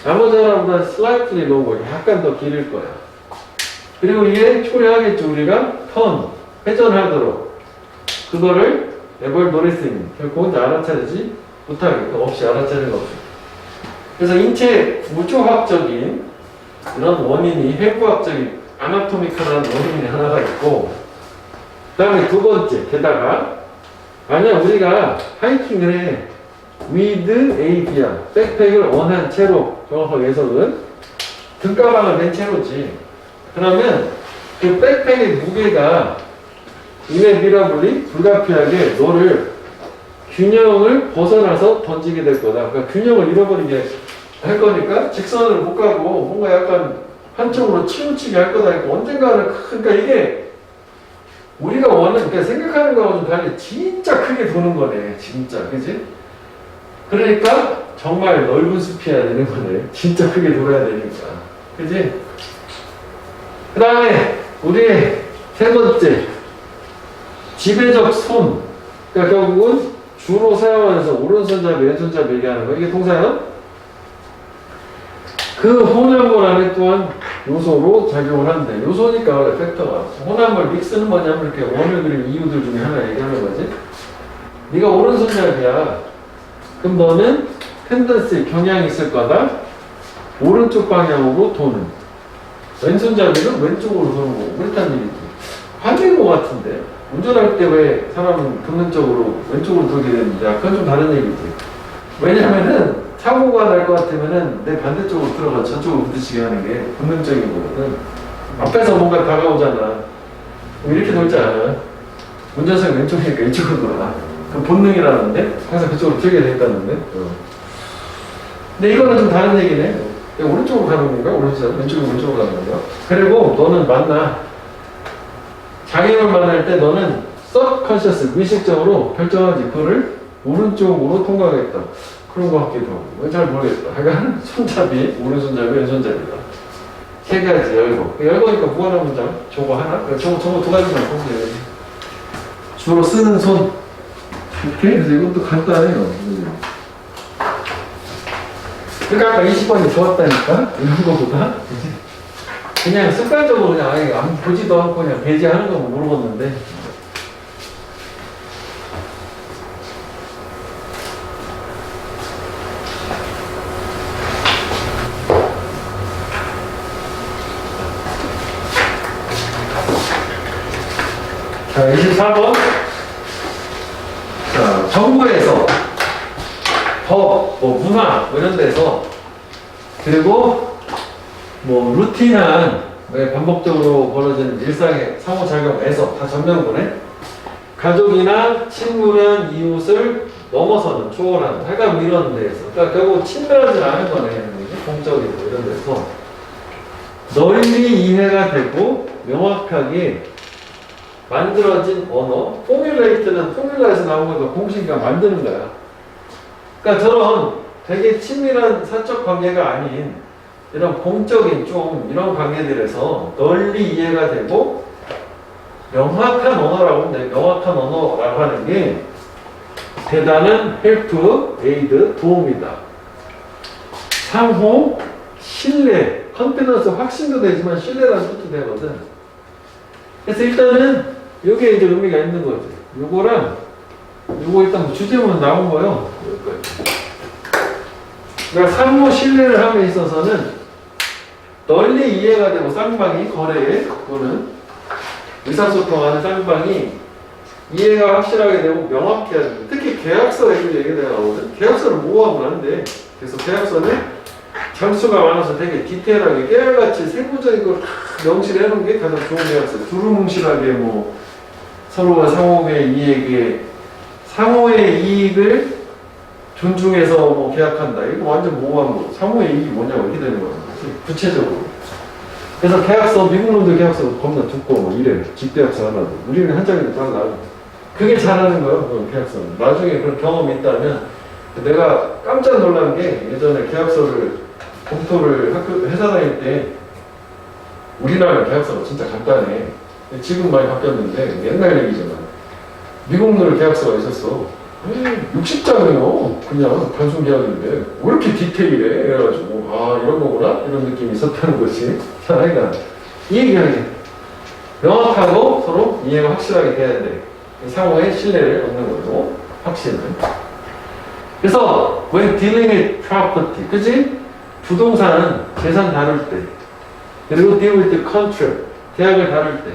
나머지 하나보다 slightly longer, 약간 더 길을 거야. 그리고 이게 초래하겠죠. 우리가 회전하도록 그거를 never noticing, 결코 혼자 알아차리지 못하겠고 없이 알아차리는 없이. 그래서 인체 우주학적인 이런 원인이 해부학적인 아나토미컬한 원인이 하나가 있고 그 다음에 두 번째 게다가 만약 우리가 하이킹을 해 with a b야 백팩을 원한 채로 정확하게 해석은 등가방을 맨 채로지. 그러면 그 백팩의 무게가 이네비라블리 불가피하게 너를 균형을 벗어나서 던지게 될 거다. 그러니까 균형을 잃어버리게 할 거니까 직선으로 못 가고 뭔가 약간 한쪽으로 치우치게 할 거다. 언젠가는 그러니까 이게 우리가 원하는 그러니까 생각하는 거하고 좀 달리 진짜 크게 도는 거네. 진짜 그지? 그러니까 정말 넓은 숲이어야 되는 거네. 진짜 크게 돌아야 되니까. 그지? 그 다음에 우리 세 번째 지배적 손. 그러니까 결국은 주로 사용하면서 오른손잡이 왼손잡이 얘기하는 거. 이게 동사요? 그 혼합물 안에 또한 요소로 작용을 한대. 요소니까 팩터가. 혼합물 믹스는 뭐냐면 이렇게 원을 그린 이유들 중에 하나 얘기하는 거지. 네가 오른손잡이야. 그럼 너는 텐던시 경향이 있을 거다. 오른쪽 방향으로 도는. 왼손잡이는 왼쪽으로 도는 거고. 그렇다는 얘기지. 반대인 것 같은데. 운전할 때 왜 사람은 본능적으로 왼쪽으로 돌게 되는데 그건 좀 다른 얘기지. 왜냐면은 사고가 날 것 같으면은 내 반대쪽으로 들어가 저쪽으로 부딪히게 하는 게 본능적인 거거든. 앞에서 뭔가 다가오잖아. 이렇게 돌지 않아. 운전석이 왼쪽이니까 이쪽으로 돌아. 그 본능이라는데 항상 그쪽으로 튀게 돼 있다는데. 근데 이거는 좀 다른 얘기네. 오른쪽으로 가는 건가? 왼쪽으로 가는 건가? 그리고 너는 장애인을 만날 때 너는 subconscious, 무의식적으로 결정하지. 그거를 오른쪽으로 통과하겠다. 그런 거 같기도 하고. 잘 모르겠다. 하여간 손잡이, 오른손잡이, 왼손잡이다. 세 가지 열고. 열고니까 무한한 문장. 저거 하나? 저거 두 가지만 보면 주로 쓰는 손. 이렇게? 그래서 이것도 간단해요. 그러니까 아까 20번이 좋았다니까? 이런 거보다. 그냥 습관적으로 그냥 아예 안 보지도 않고 그냥 배제하는 거 모르겠는데. 자, 24번. 자, 정부에서 법, 문화, 이런 데서 그리고 루틴한 반복적으로 벌어지는 일상의 상호작용에서 다 전면구네. 가족이나 친구나 이웃을 넘어서는, 초월하는, 하여간 이런 데에서. 그러니까 결국 친밀하지 않은 거네. 공적이고 이런 데서 널리 이해가 되고 명확하게 만들어진 언어, 포뮬레이트는 포뮬라에서 나온 거니까 공식이가 만드는 거야. 그러니까 저런 되게 친밀한 사적 관계가 아닌 이런 공적인 좀 이런 관계들에서 널리 이해가 되고 명확한 언어라고 하는데, 명확한 언어라고 하는 게 대단한 헬프, 에이드, 도움이다. 상호, 신뢰, 컨피던스, 확신도 되지만 신뢰라는 뜻도 되거든. 그래서 일단은 여기에 이제 의미가 있는 거지. 요거랑 요거 일단 주제문 나온 거요. 그러니까 상호 신뢰를 함에 있어서는 널리 이해가 되고 쌍방이 거래에 또는 의사소통하는 쌍방이 이해가 확실하게 되고 명확해야 됩니다. 특히 계약서에 얘기가 나오거든. 계약서를 모호하고 하는데, 그래서 계약서는 장수가 많아서 되게 디테일하게 깨알같이 세부적인 걸 다 명시를 해놓은 게 가장 좋은 계약서. 두루뭉실하게 서로가 상호의 이익을 존중해서 계약한다. 이거 완전 모호한 거. 상호의 이익이 뭐냐고 이렇게 되는 거야. 구체적으로. 그래서 계약서, 미국 놈들 계약서 겁나 두꺼워. 이래. 집계약서 하나도. 우리는 한 장에도 다 나와. 그게 잘하는 거예요. 그런 계약서는. 나중에 그런 경험이 있다면, 내가 깜짝 놀란 게 예전에 계약서를 검토를 회사 다닐 때 우리나라 계약서가 진짜 간단해. 지금 많이 바뀌었는데 옛날 얘기잖아. 미국 놈들 계약서가 있었어. 60장이요. 그냥 단순 계약인데 왜 이렇게 디테일해? 그래가지고 이런 거구나? 이런 느낌이 있었다는 거지. 자, 그러니까 이 얘기하는 게 명확하고 서로 이해가 확실하게 돼야 돼. 상호의 신뢰를 얻는 거고, 확신을. 그래서 when dealing with property, 그치? 부동산, 재산 다룰 때, 그리고 deal with the contract, 계약을 다룰 때,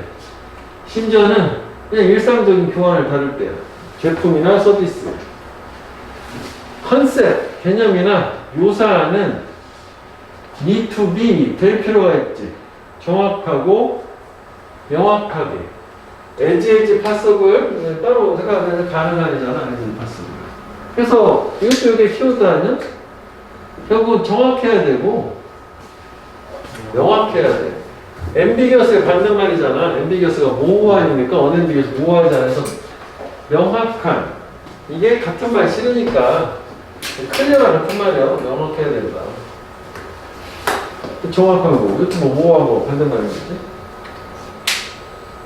심지어는 그냥 일상적인 교환을 다룰 때야. 제품이나 서비스, 컨셉, 개념이나 묘사는 need to be 될 필요가 있지. 정확하고 명확하게. as possible 따로 생각하면 가능하잖아. as possible. 그래서 이것도 여기에 키워드 아니야? 결국 정확해야 되고 명확해야 돼. ambiguous가 받는 말이잖아. ambiguous가 모호하니까 unambiguous 모호하지 않아서 명확한, 이게 같은 말 싫으니까 클리어가 같은 말이야. 명확해야 된다. 정확한 거, 이것도 모호한 거 받는 말인 거지.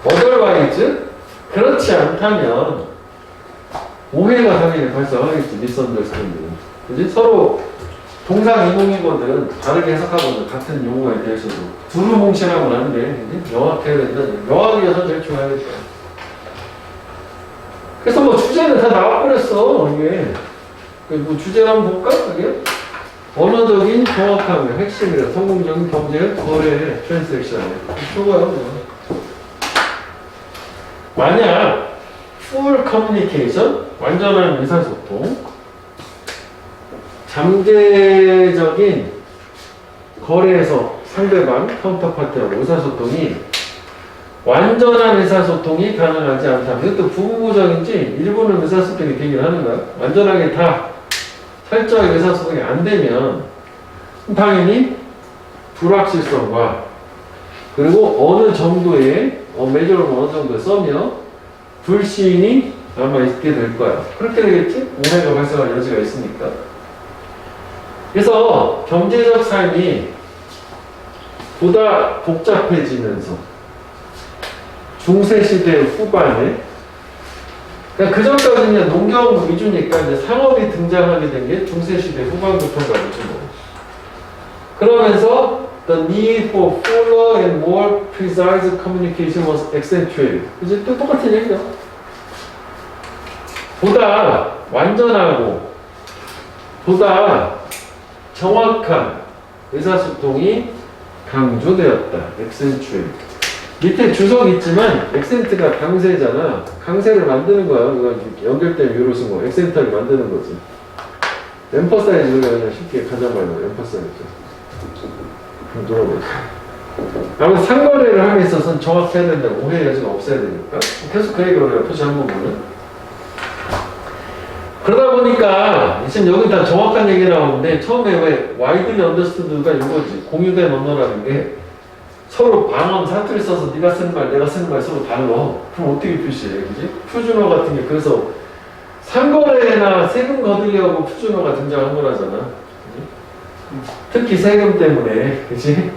otherwise 그렇지 않다면 오해가 당연히 발생하겠지. 미스언더스탠딩. 그지? 서로 동상이몽이거든. 다르게 해석하거든. 같은 용어에 대해서도 두루뭉실하고 나는데 명확해야 된다. 명확히 해서 제일 중요하겠다. 그래서 주제는 다 나와버렸어. 이게 주제를 한번 볼까? 그게 언어적인 정확함의 핵심이라 성공적인 경제 거래 트랜스액션에 저거요. 만약 full communication, 완전한 의사소통, 잠재적인 거래에서 상대방, 카운터파티하고 의사소통이 완전한 의사소통이 가능하지 않다면, 이것도 부분적인지 일부는 의사소통이 되긴 하는 거야. 완전하게 다 철저하게 의사소통이 안 되면 당연히 불확실성과 그리고 어느 정도의 매저를 어느 정도에 써며 불신이 아마 있게 될 거야. 그렇게 되겠지? 오해가 발생할 여지가 있으니까. 그래서 경제적 삶이 보다 복잡해지면서 중세시대 후반에 그러니까 그 전까지는 농경 위주니까 이제 상업이 등장하게 된 게 중세시대 후반부터가 되죠. 그러면서 the need for fuller and more precise communication was accentuated. 이제 또 똑같은 얘기죠. 보다 완전하고 보다 정확한 의사소통이 강조되었다. accentuated. 밑에 주석 있지만 액센트가 강세잖아. 강세를 만드는 거야. 이거 연결된 유로 쓴 거. 액센트를 만드는 거지. 엠퍼사이즈가 그냥 쉽게 가장 많이 나와. 엠퍼사이즈. 그럼 들어보세요. 아무튼 상거래를 함에 있어서는 정확해야 된다고. 오해 여지가 없어야 되니까. 계속 그 얘기를 해요. 표시 한번 보면. 그러다 보니까 지금 여기 다 정확한 얘기 나오는데 처음에 왜 widely understood가 이거지. 공유된 언어라는 게 서로 방언 사투리 써서 네가 쓰는 말 내가 쓰는 말 서로 달라. 그럼 어떻게 표시해? 그지? 표준어 같은 게 그래서 상거래나 세금 거두려고 표준어가 등장한 거라잖아. 그지? 특히 세금 때문에. 그지?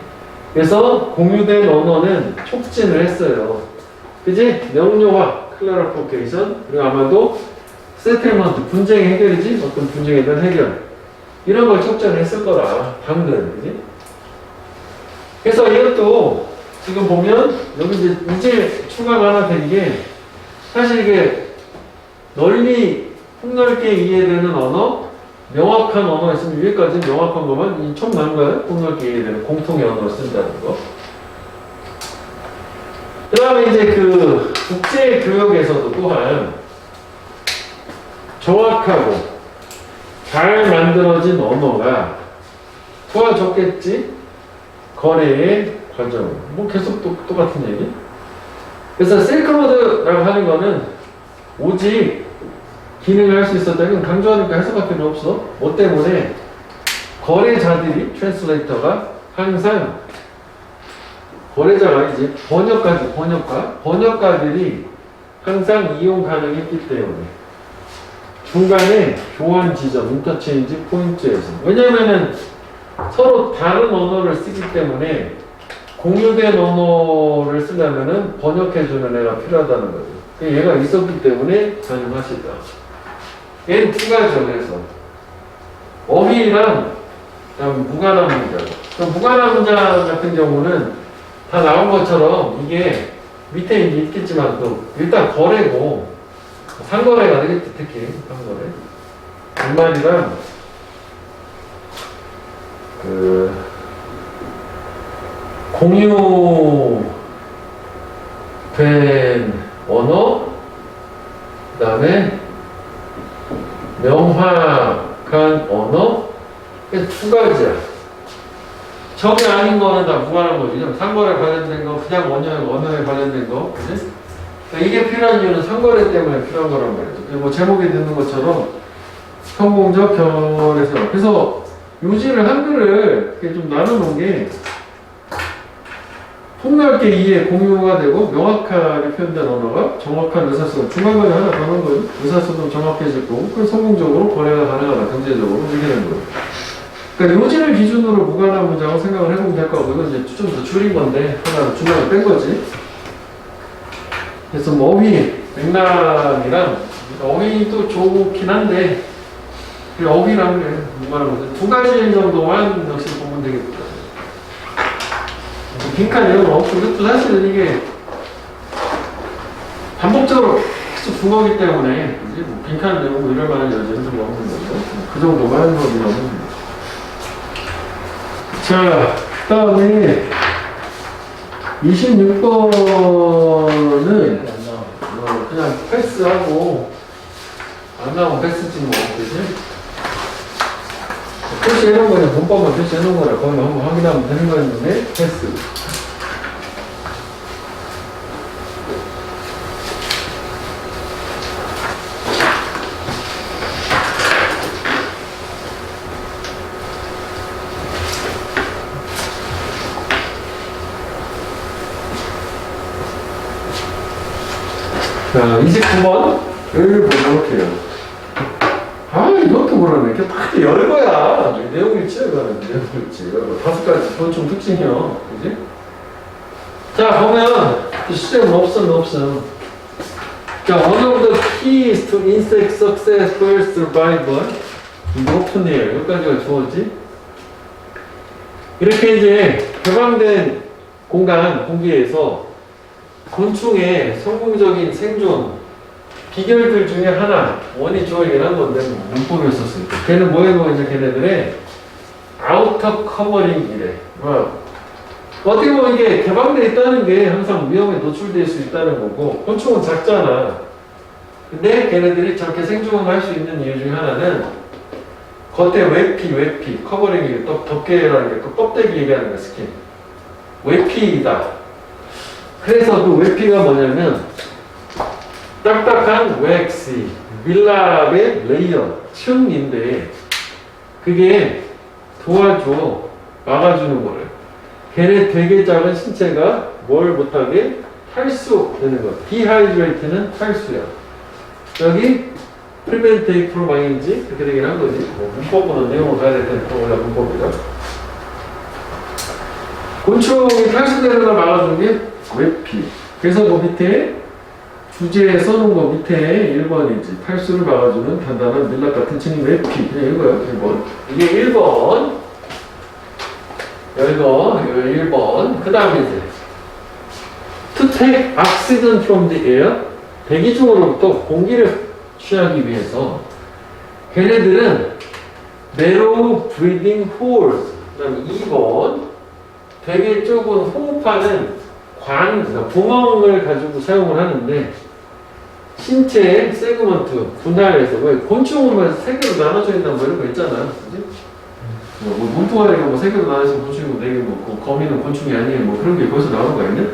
그래서 공유된 언어는 촉진을 했어요. 그지? 명료화, clarification, 그리고 아마도 세틀먼트, 분쟁 해결이지? 어떤 분쟁에 대한 해결. 이런 걸 촉진했을 거라. 당근. 그지? 그래서 이것도 지금 보면 여기 이제 추가가 하나 된 게 사실 이게 널리 폭넓게 이해되는 언어, 명확한 언어 있으면 위에까지 명확한 것만 이 처음 나온 거예요. 폭넓게 이해되는 공통의 언어를 쓴다는 거. 그 다음에 이제 그 국제 교역에서도 또한 정확하고 잘 만들어진 언어가 도와줬겠지. 거래의 과정. 뭐 계속 똑같은 얘기. 그래서 실크로드라고 하는 거는 오직 기능을 할 수 있었다. 이건 강조하니까 해석할 필요 없어. 뭐 때문에 거래자들이 트랜슬레이터가 항상 거래자가 아니지 번역가들이 항상 이용 가능했기 때문에 중간에 교환 지점, 인터체인지 포인트에서 왜냐면은 서로 다른 언어를 쓰기 때문에 공유된 언어를 쓰려면은 번역해주는 애가 필요하다는 거죠. 얘가 있었기 때문에 가능하시다. 얘는 두 가지죠. 그래서 어휘랑 그다음 무관한 문장. 그럼 무관한 문장 같은 경우는 다 나온 것처럼 이게 밑에 이제 있겠지만 또 일단 거래고 상거래가 되겠지. 특히 상거래. 정말이랑 그 공유된 언어, 그 다음에 명확한 언어, 두 가지야. 저게 아닌 거는 다 무관한 거지. 상거래 관련된 거, 그냥 언어에 관련된 거. 그치? 그러니까 이게 필요한 이유는 상거래 때문에 필요한 거란 말이죠. 뭐 제목에 넣는 것처럼 성공적 결에서. 그래서 요지를 한글을 이렇게 좀 나눠놓은 게 폭넓게 이해, 공유가 되고 명확하게 표현된 언어가 정확한 의사소통 중간까지 하나 더 넣은 거죠. 의사소통 정확해질 거고 그 성공적으로 거래가 가능하다. 경제적으로 이렇게 되는 거예요. 그러니까 요지를 기준으로 무관한 문장을 생각을 해보면 될 거고 이건 이제 좀 더 줄인 건데 하나 중간에 뺀 거지. 그래서 뭐 어휘, 맥락이랑 어휘도 좋긴 한데 어휘랑 그래. 두 가지 정도만 역시 보면 되겠다. 빈칸 이런 거 없고, 이것도 사실은 이게 반복적으로 계속 준 거기 때문에, 이제 뭐 빈칸 내고 이럴 만한 여지는 좀 없는 거죠. 그 정도만 하는 거면. 자, 그 다음에 26번은 그냥 패스하고, 안 나오면 패스지 뭐, 그지? 표시해놓은 거냐, 문법만 표시해놓은 거라 거기 한번 확인하면 되는 거였는데, 패스. 자, 29번을 보도록 해요. 아, 이것도 모르네. 이렇게 딱 열 거야. 내용일지야, 이거는. 내용일지. 5가지 곤충 특징이요. 그지? 자, 보면, 시제는 없음. 자, one of the keys to insect successful survival. 이거 오픈이에요. 여기까지가 주어지. 이렇게 이제 개방된 공간, 공기에서 곤충의 성공적인 생존 비결들 중에 하나, 원이 주어지긴 한 건데, 문법을 썼으니까. 걔는 뭐예요? 이제 걔네들의 아우터 커버링이래. 어떻게 보면 이게 개방되어 있다는 게 항상 위험에 노출될 수 있다는 거고, 곤충은 작잖아. 근데 걔네들이 저렇게 생존을 할 수 있는 이유 중에 하나는 겉에 외피, 커버링이 덮개라는 게 그 껍데기 얘기하는 거야, 스킨. 외피이다. 그래서 그 외피가 뭐냐면 딱딱한 웩시, 밀랍의 레이어, 층인데 그게 도와줘, 막아주는 거래. 걔네 되게 작은 신체가 뭘 못하게 탈수되는 거. 디하이드레이트는 탈수야. 여기 프리벤테이 프로방인지 그렇게 되긴 한 거지. 문법으로 내용을 가야 될 텐데 원래 문법이다. 곤충이 탈수되는 걸 막아주는 게 외피. 그래서 그 밑에 주제에 써놓은 거 밑에 1번이지. 탈수를 막아주는 단단한 밀랍 같은 층이 외피. 그냥 이거요. 1번. 이게 1번. 이거 1번. 그 다음에 이제 to take oxygen from the air. 대기 중으로부터 공기를 취하기 위해서 걔네들은 narrow breathing holes. 그 다음에 2번. 되게 좁은 호흡하는 그러니까 구멍을 가지고 사용을 하는데 신체의 세그먼트, 분할해서 왜 곤충은 세 개로 나눠져 있는 뭐 이런 거 있잖아. 그지? 뭐 문포가리가 뭐 세 개로 나눠진 곤충이고 네 개고 거미는 곤충이 아니에요. 뭐 그런 게 거기서 나오는 거 아니냐?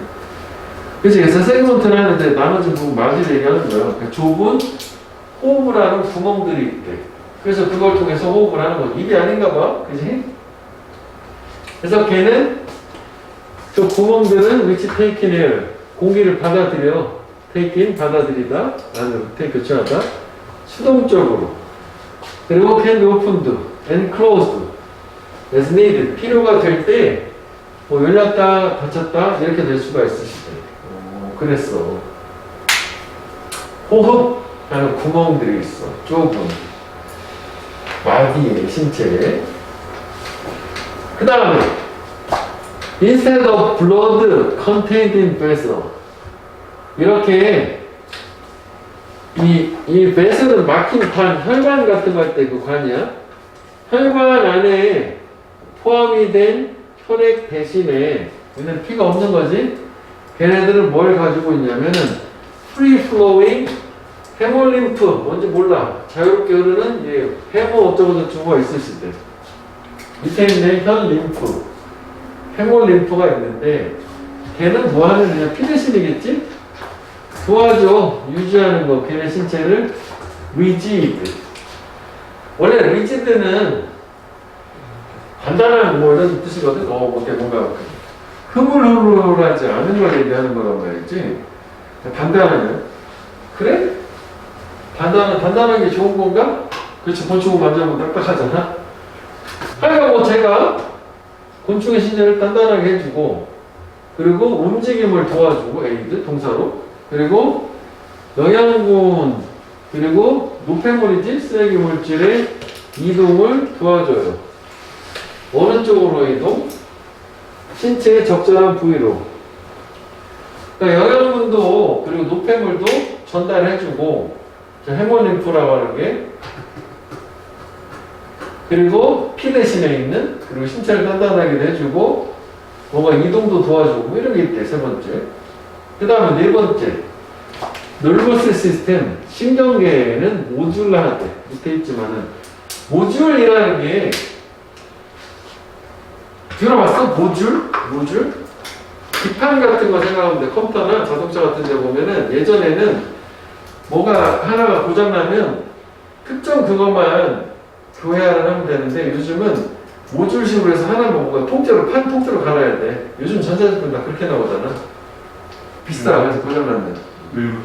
그치? 그래서 세그먼트를 하는데 나눠진 부분 마디를 얘기하는 거야. 그러니까 좁은 호흡을 하는 구멍들이 있대. 그래서 그걸 통해서 호흡을 하는 거. 입이 아닌가 봐. 그지? 그래서 걔는 저 구멍들은 which take in air. 공기를 받아들여. take in, 받아들이다. 아니, take, 교체하다. 수동적으로. 그리고 can be opened and closed as needed. 필요가 될 때, 뭐 열렸다, 닫혔다, 이렇게 될 수가 있으시대. 그랬어. 호흡하는 구멍들이 있어. 좁은. 마디의 신체에. 그 다음에, instead of blood contained in vessel. 이렇게 이 베슬은 막힌 관, 혈관 같은 거 할 때 그 관이야. 혈관 안에 포함이 된 혈액 대신에 얘는 피가 없는 거지. 걔네들은 뭘 가지고 있냐면은 free flowing 헤모림프, 뭔지 몰라. 자유롭게 흐르는 헤모 어쩌고저쩌고가 있으실 때 밑에 있는 현 림프, 헤모림프가 있는데 걔는 뭐 하는 그냥 피 대신이겠지? 도와줘. 유지하는 거. 걔네 신체를 리지드. 원래 리지드는 단단한 뭐 이런 뜻이거든. 뭔가 흐물흐물하지 않은 걸 얘기하는 거란 말이지. 단단하냐? 그래? 단단한 게 좋은 건가? 그렇지. 곤충을 만져보면 딱딱하잖아. 하여간 뭐 제가 곤충의 신체를 단단하게 해주고 그리고 움직임을 도와주고 에이드 동사로 그리고 영양분 그리고 노폐물이지 쓰레기 물질의 이동을 도와줘요. 어느 쪽으로 이동? 신체의 적절한 부위로. 그러니까 영양분도 그리고 노폐물도 전달해주고 헤모림프라고 하는 게 그리고 피 대신에 있는 그리고 신체를 단단하게 해주고 뭔가 이동도 도와주고 이런 게 있대. 세 번째. 그 다음에 네 번째 nervous system 신경계는 모듈라하대. 밑에 있지만은 모듈이라는 게 들어봤어? 모듈? 기판 같은 거 생각하면 돼. 컴퓨터나 자동차 같은 데 보면은 예전에는 뭐가 하나가 고장나면 특정 그것만 교회를 하면 되는데 요즘은 모듈식으로 해서 하나만 뭔가 통째로 판 통째로 갈아야 돼. 요즘 전자제품 다 그렇게 나오잖아. 비싸. 그래서 고장나면 왜 이렇게?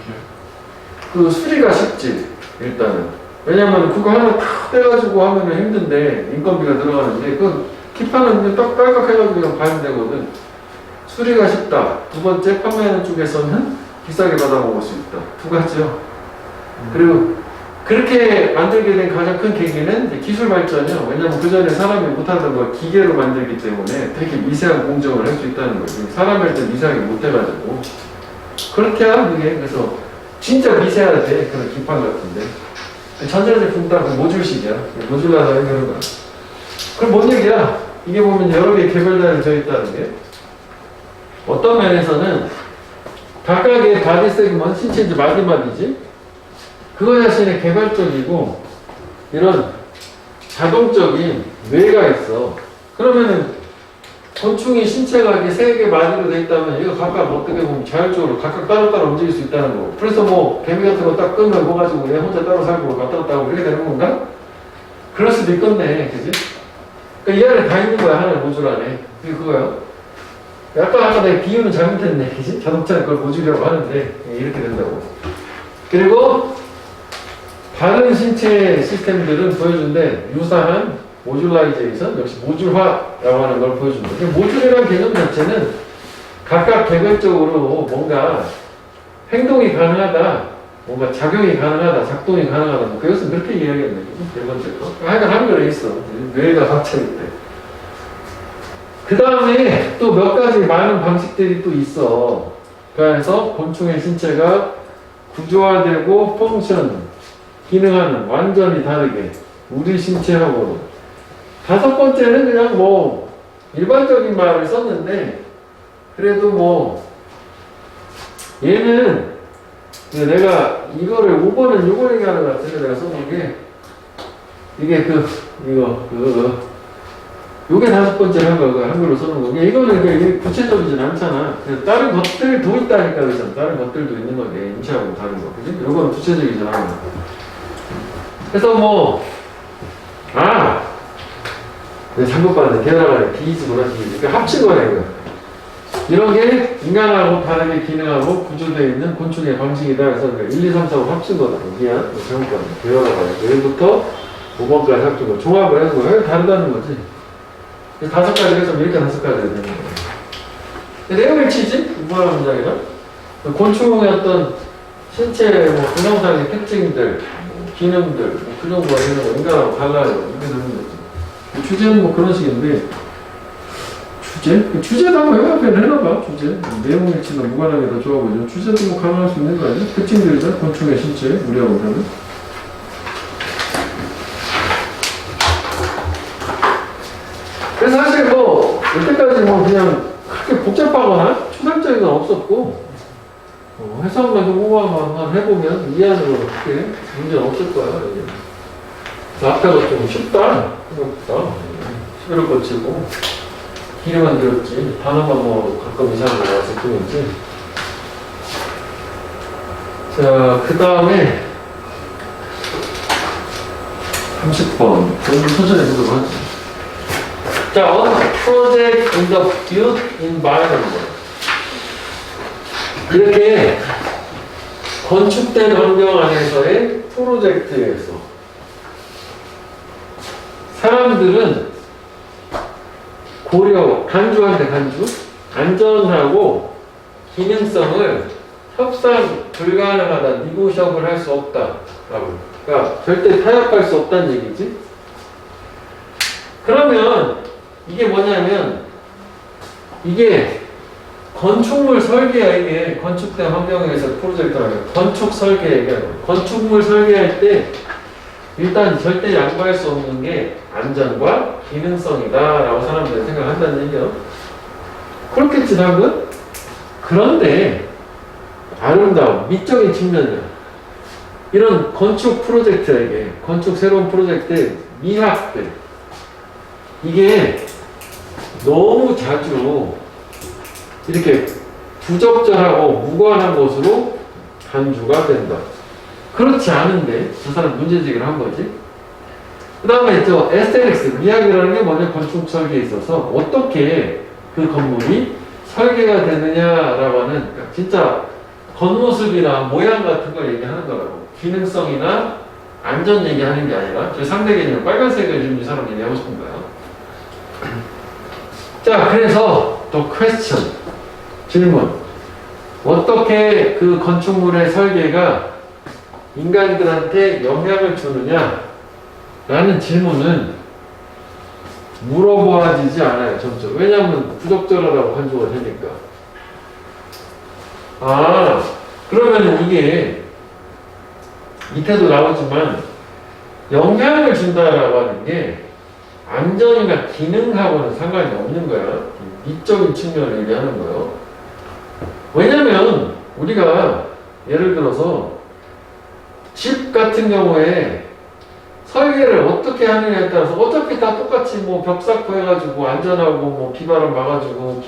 그 수리가 쉽지. 일단은 왜냐면 그거 하나 탁 떼가지고 하면 힘든데 인건비가 들어가는데 그 기판은 그냥 딱 딸깍 해가지고 그냥 가면 되거든. 수리가 쉽다. 두 번째, 판매하는 쪽에서는 비싸게 받아먹을 수 있다. 두 가지요. 그리고 그렇게 만들게 된 가장 큰 계기는 이제 기술 발전이요. 왜냐면 그 전에 사람이 못하던 걸 기계로 만들기 때문에 되게 미세한 공정을 할 수 있다는 거지. 사람이 할 때 미세하게 못해가지고. 그렇게 하면 이게 그래서 진짜 미세하대. 그런 기판 같은데. 전자제품 딱 모듈식이야. 모듈라서 해결하는 거야. 그럼 뭔 얘기야? 이게 보면 여러 개 개별단이 져 있다는 게 어떤 면에서는 각각의 바디 세그먼, 신체인지 마디마디지? 그거 자신의 개발적이고 이런 자동적인 뇌가 있어. 그러면은 곤충이 신체가 이렇게 세 개 마디로 돼 있다면 이거 각각 어떻게 보면 자율적으로 각각 따로따로 움직일 수 있다는 거. 그래서 뭐 개미 같은 거 딱 끄면 뭐 가지고 얘 혼자 따로 살고 갔다 갔다 하고 이렇게 되는 건가? 그럴 수도 있겠네, 그지? 그러니까 이 안에 다 있는 거야, 하나의 모듈 안에. 그게 그거야. 아까 내가 비유는 잘못했네, 그지? 자동차는 그걸 모듈이라고 하는데 이렇게 된다고. 그리고 다른 신체 시스템들은 보여준데 유사한 모듈라이제이션, 역시 모듈화라고 하는 걸 보여준다. 모듈이라는 개념 자체는 각각 개별적으로 뭔가 행동이 가능하다, 뭔가 작용이 가능하다, 작동이 가능하다, 뭐 그것은 그렇게 이야기했네. 네 번째 거. 하여간 한글에 있어. 뇌가 각자 있대. 그 다음에 또 몇 가지 많은 방식들이 또 있어. 그래서 곤충의 신체가 구조화되고 펑션, 기능하는 완전히 다르게 우리 신체하고는. 다섯 번째는 그냥 뭐 일반적인 말을 썼는데 그래도 뭐 얘는 내가 이거를 5번은 요거 얘기하는 것 같은데 내가 써놓은 게 이게 요게 다섯 번째 한글로 써놓은 거. 이거는 이게 구체적이진 않잖아. 그래서 다른 것들도 있다니까 그러잖아. 다른 것들도 있는 거게 임시하고 다른 거. 그지? 요거는 구체적이진 않아. 그래서 뭐, 내 잘못 봤네. 대화가 비즈구나, 비즈. 그러니까 합친 거네, 이거. 이런 게 인간하고 다르게 기능하고 구조되어 있는 곤충의 방식이다. 그래서 1, 2, 3, 4, 5 합친 거다. 미안. 잘못 봤네. 대화가 1부터 5번까지 합친 거. 종합을 해서 왜 다르다는 거지. 다섯 가지 해서 이렇게 다섯 가지가 되는 거예요. 내용을 치지? 무관한 문장이나 곤충의 어떤 신체 뭐 구성상의 특징들, 뭐 기능들, 뭐 그 정도가 되는 거 인간하고 달라요. 이렇게 되는 거지. 주제는 뭐 그런 식인데 주제도 한번 앞에 해놔봐. 주제 내용 일치나 무관하게 더 좋아 보이죠. 주제도 뭐 가능할 수 있는 거 아니야? 특징들이죠. 곤충의 신체 우리하고 다른. 그래서 사실 뭐 여태까지 뭐 그냥 그렇게 복잡하거나 추상적인 건 없었고 해석만 좀 오버만 해보면 이해하는 건 그렇게 문제는 없을 거야. 아까도 좀 쉽다 생각보다 11을 거치고 길이만 들었지 단어만 뭐 가끔 이상한 거 나왔을 뿐이지. 자, 그 다음에 30번 좀 천천히 보도록 하지. 자, on project in the built environment. 이렇게 건축된 환경 안에서의 프로젝트에서 사람들은 간주한테 간주, 안전하고 기능성을 협상 불가능하다, 니고셔블 할 수 없다. 그러니까 절대 타협할 수 없다는 얘기지. 그러면 이게 뭐냐면 이게 건축물 설계야. 이게 건축된 환경에서 프로젝트라는 건축 설계 얘기하는 거예요. 건축물 설계할 때 일단 절대 양보할 수 없는 게 안전과 기능성이다 라고 사람들이 생각한다는 얘기예요. 그렇겠지 당근? 그런데 아름다운 미적인 측면이야. 이런 건축 프로젝트에게 건축 새로운 프로젝트의 미학들 이게 너무 자주 이렇게 부적절하고 무관한 것으로 간주가 된다. 그렇지 않은데 저 사람 문제제기를 한 거지. 그 다음에 있죠. 에스테닉스 미학이라는 게 뭐냐. 건축 설계에 있어서 어떻게 그 건물이 설계가 되느냐라고 하는 진짜 겉모습이나 모양 같은 걸 얘기하는 거라고. 기능성이나 안전 얘기하는 게 아니라 저 상대 개념 빨간색을 지금 이 사람 얘기하고 싶은 거예요. 자, 그래서 또 퀘스천 질문. 어떻게 그 건축물의 설계가 인간들한테 영향을 주느냐? 라는 질문은 물어보아지지 않아요, 점점. 왜냐하면 부적절하다고 판정을 하니까. 아, 그러면 이게 밑에도 나오지만 영향을 준다라고 하는 게 안전이나 기능하고는 상관이 없는 거야. 미적인 측면을 얘기하는 거예요. 왜냐면 우리가 예를 들어서 집 같은 경우에 설계를 어떻게 하느냐에 따라서 어차피 다 똑같이 뭐 벽 쌓고 해가지고 안전하고 뭐 비바람 막아주고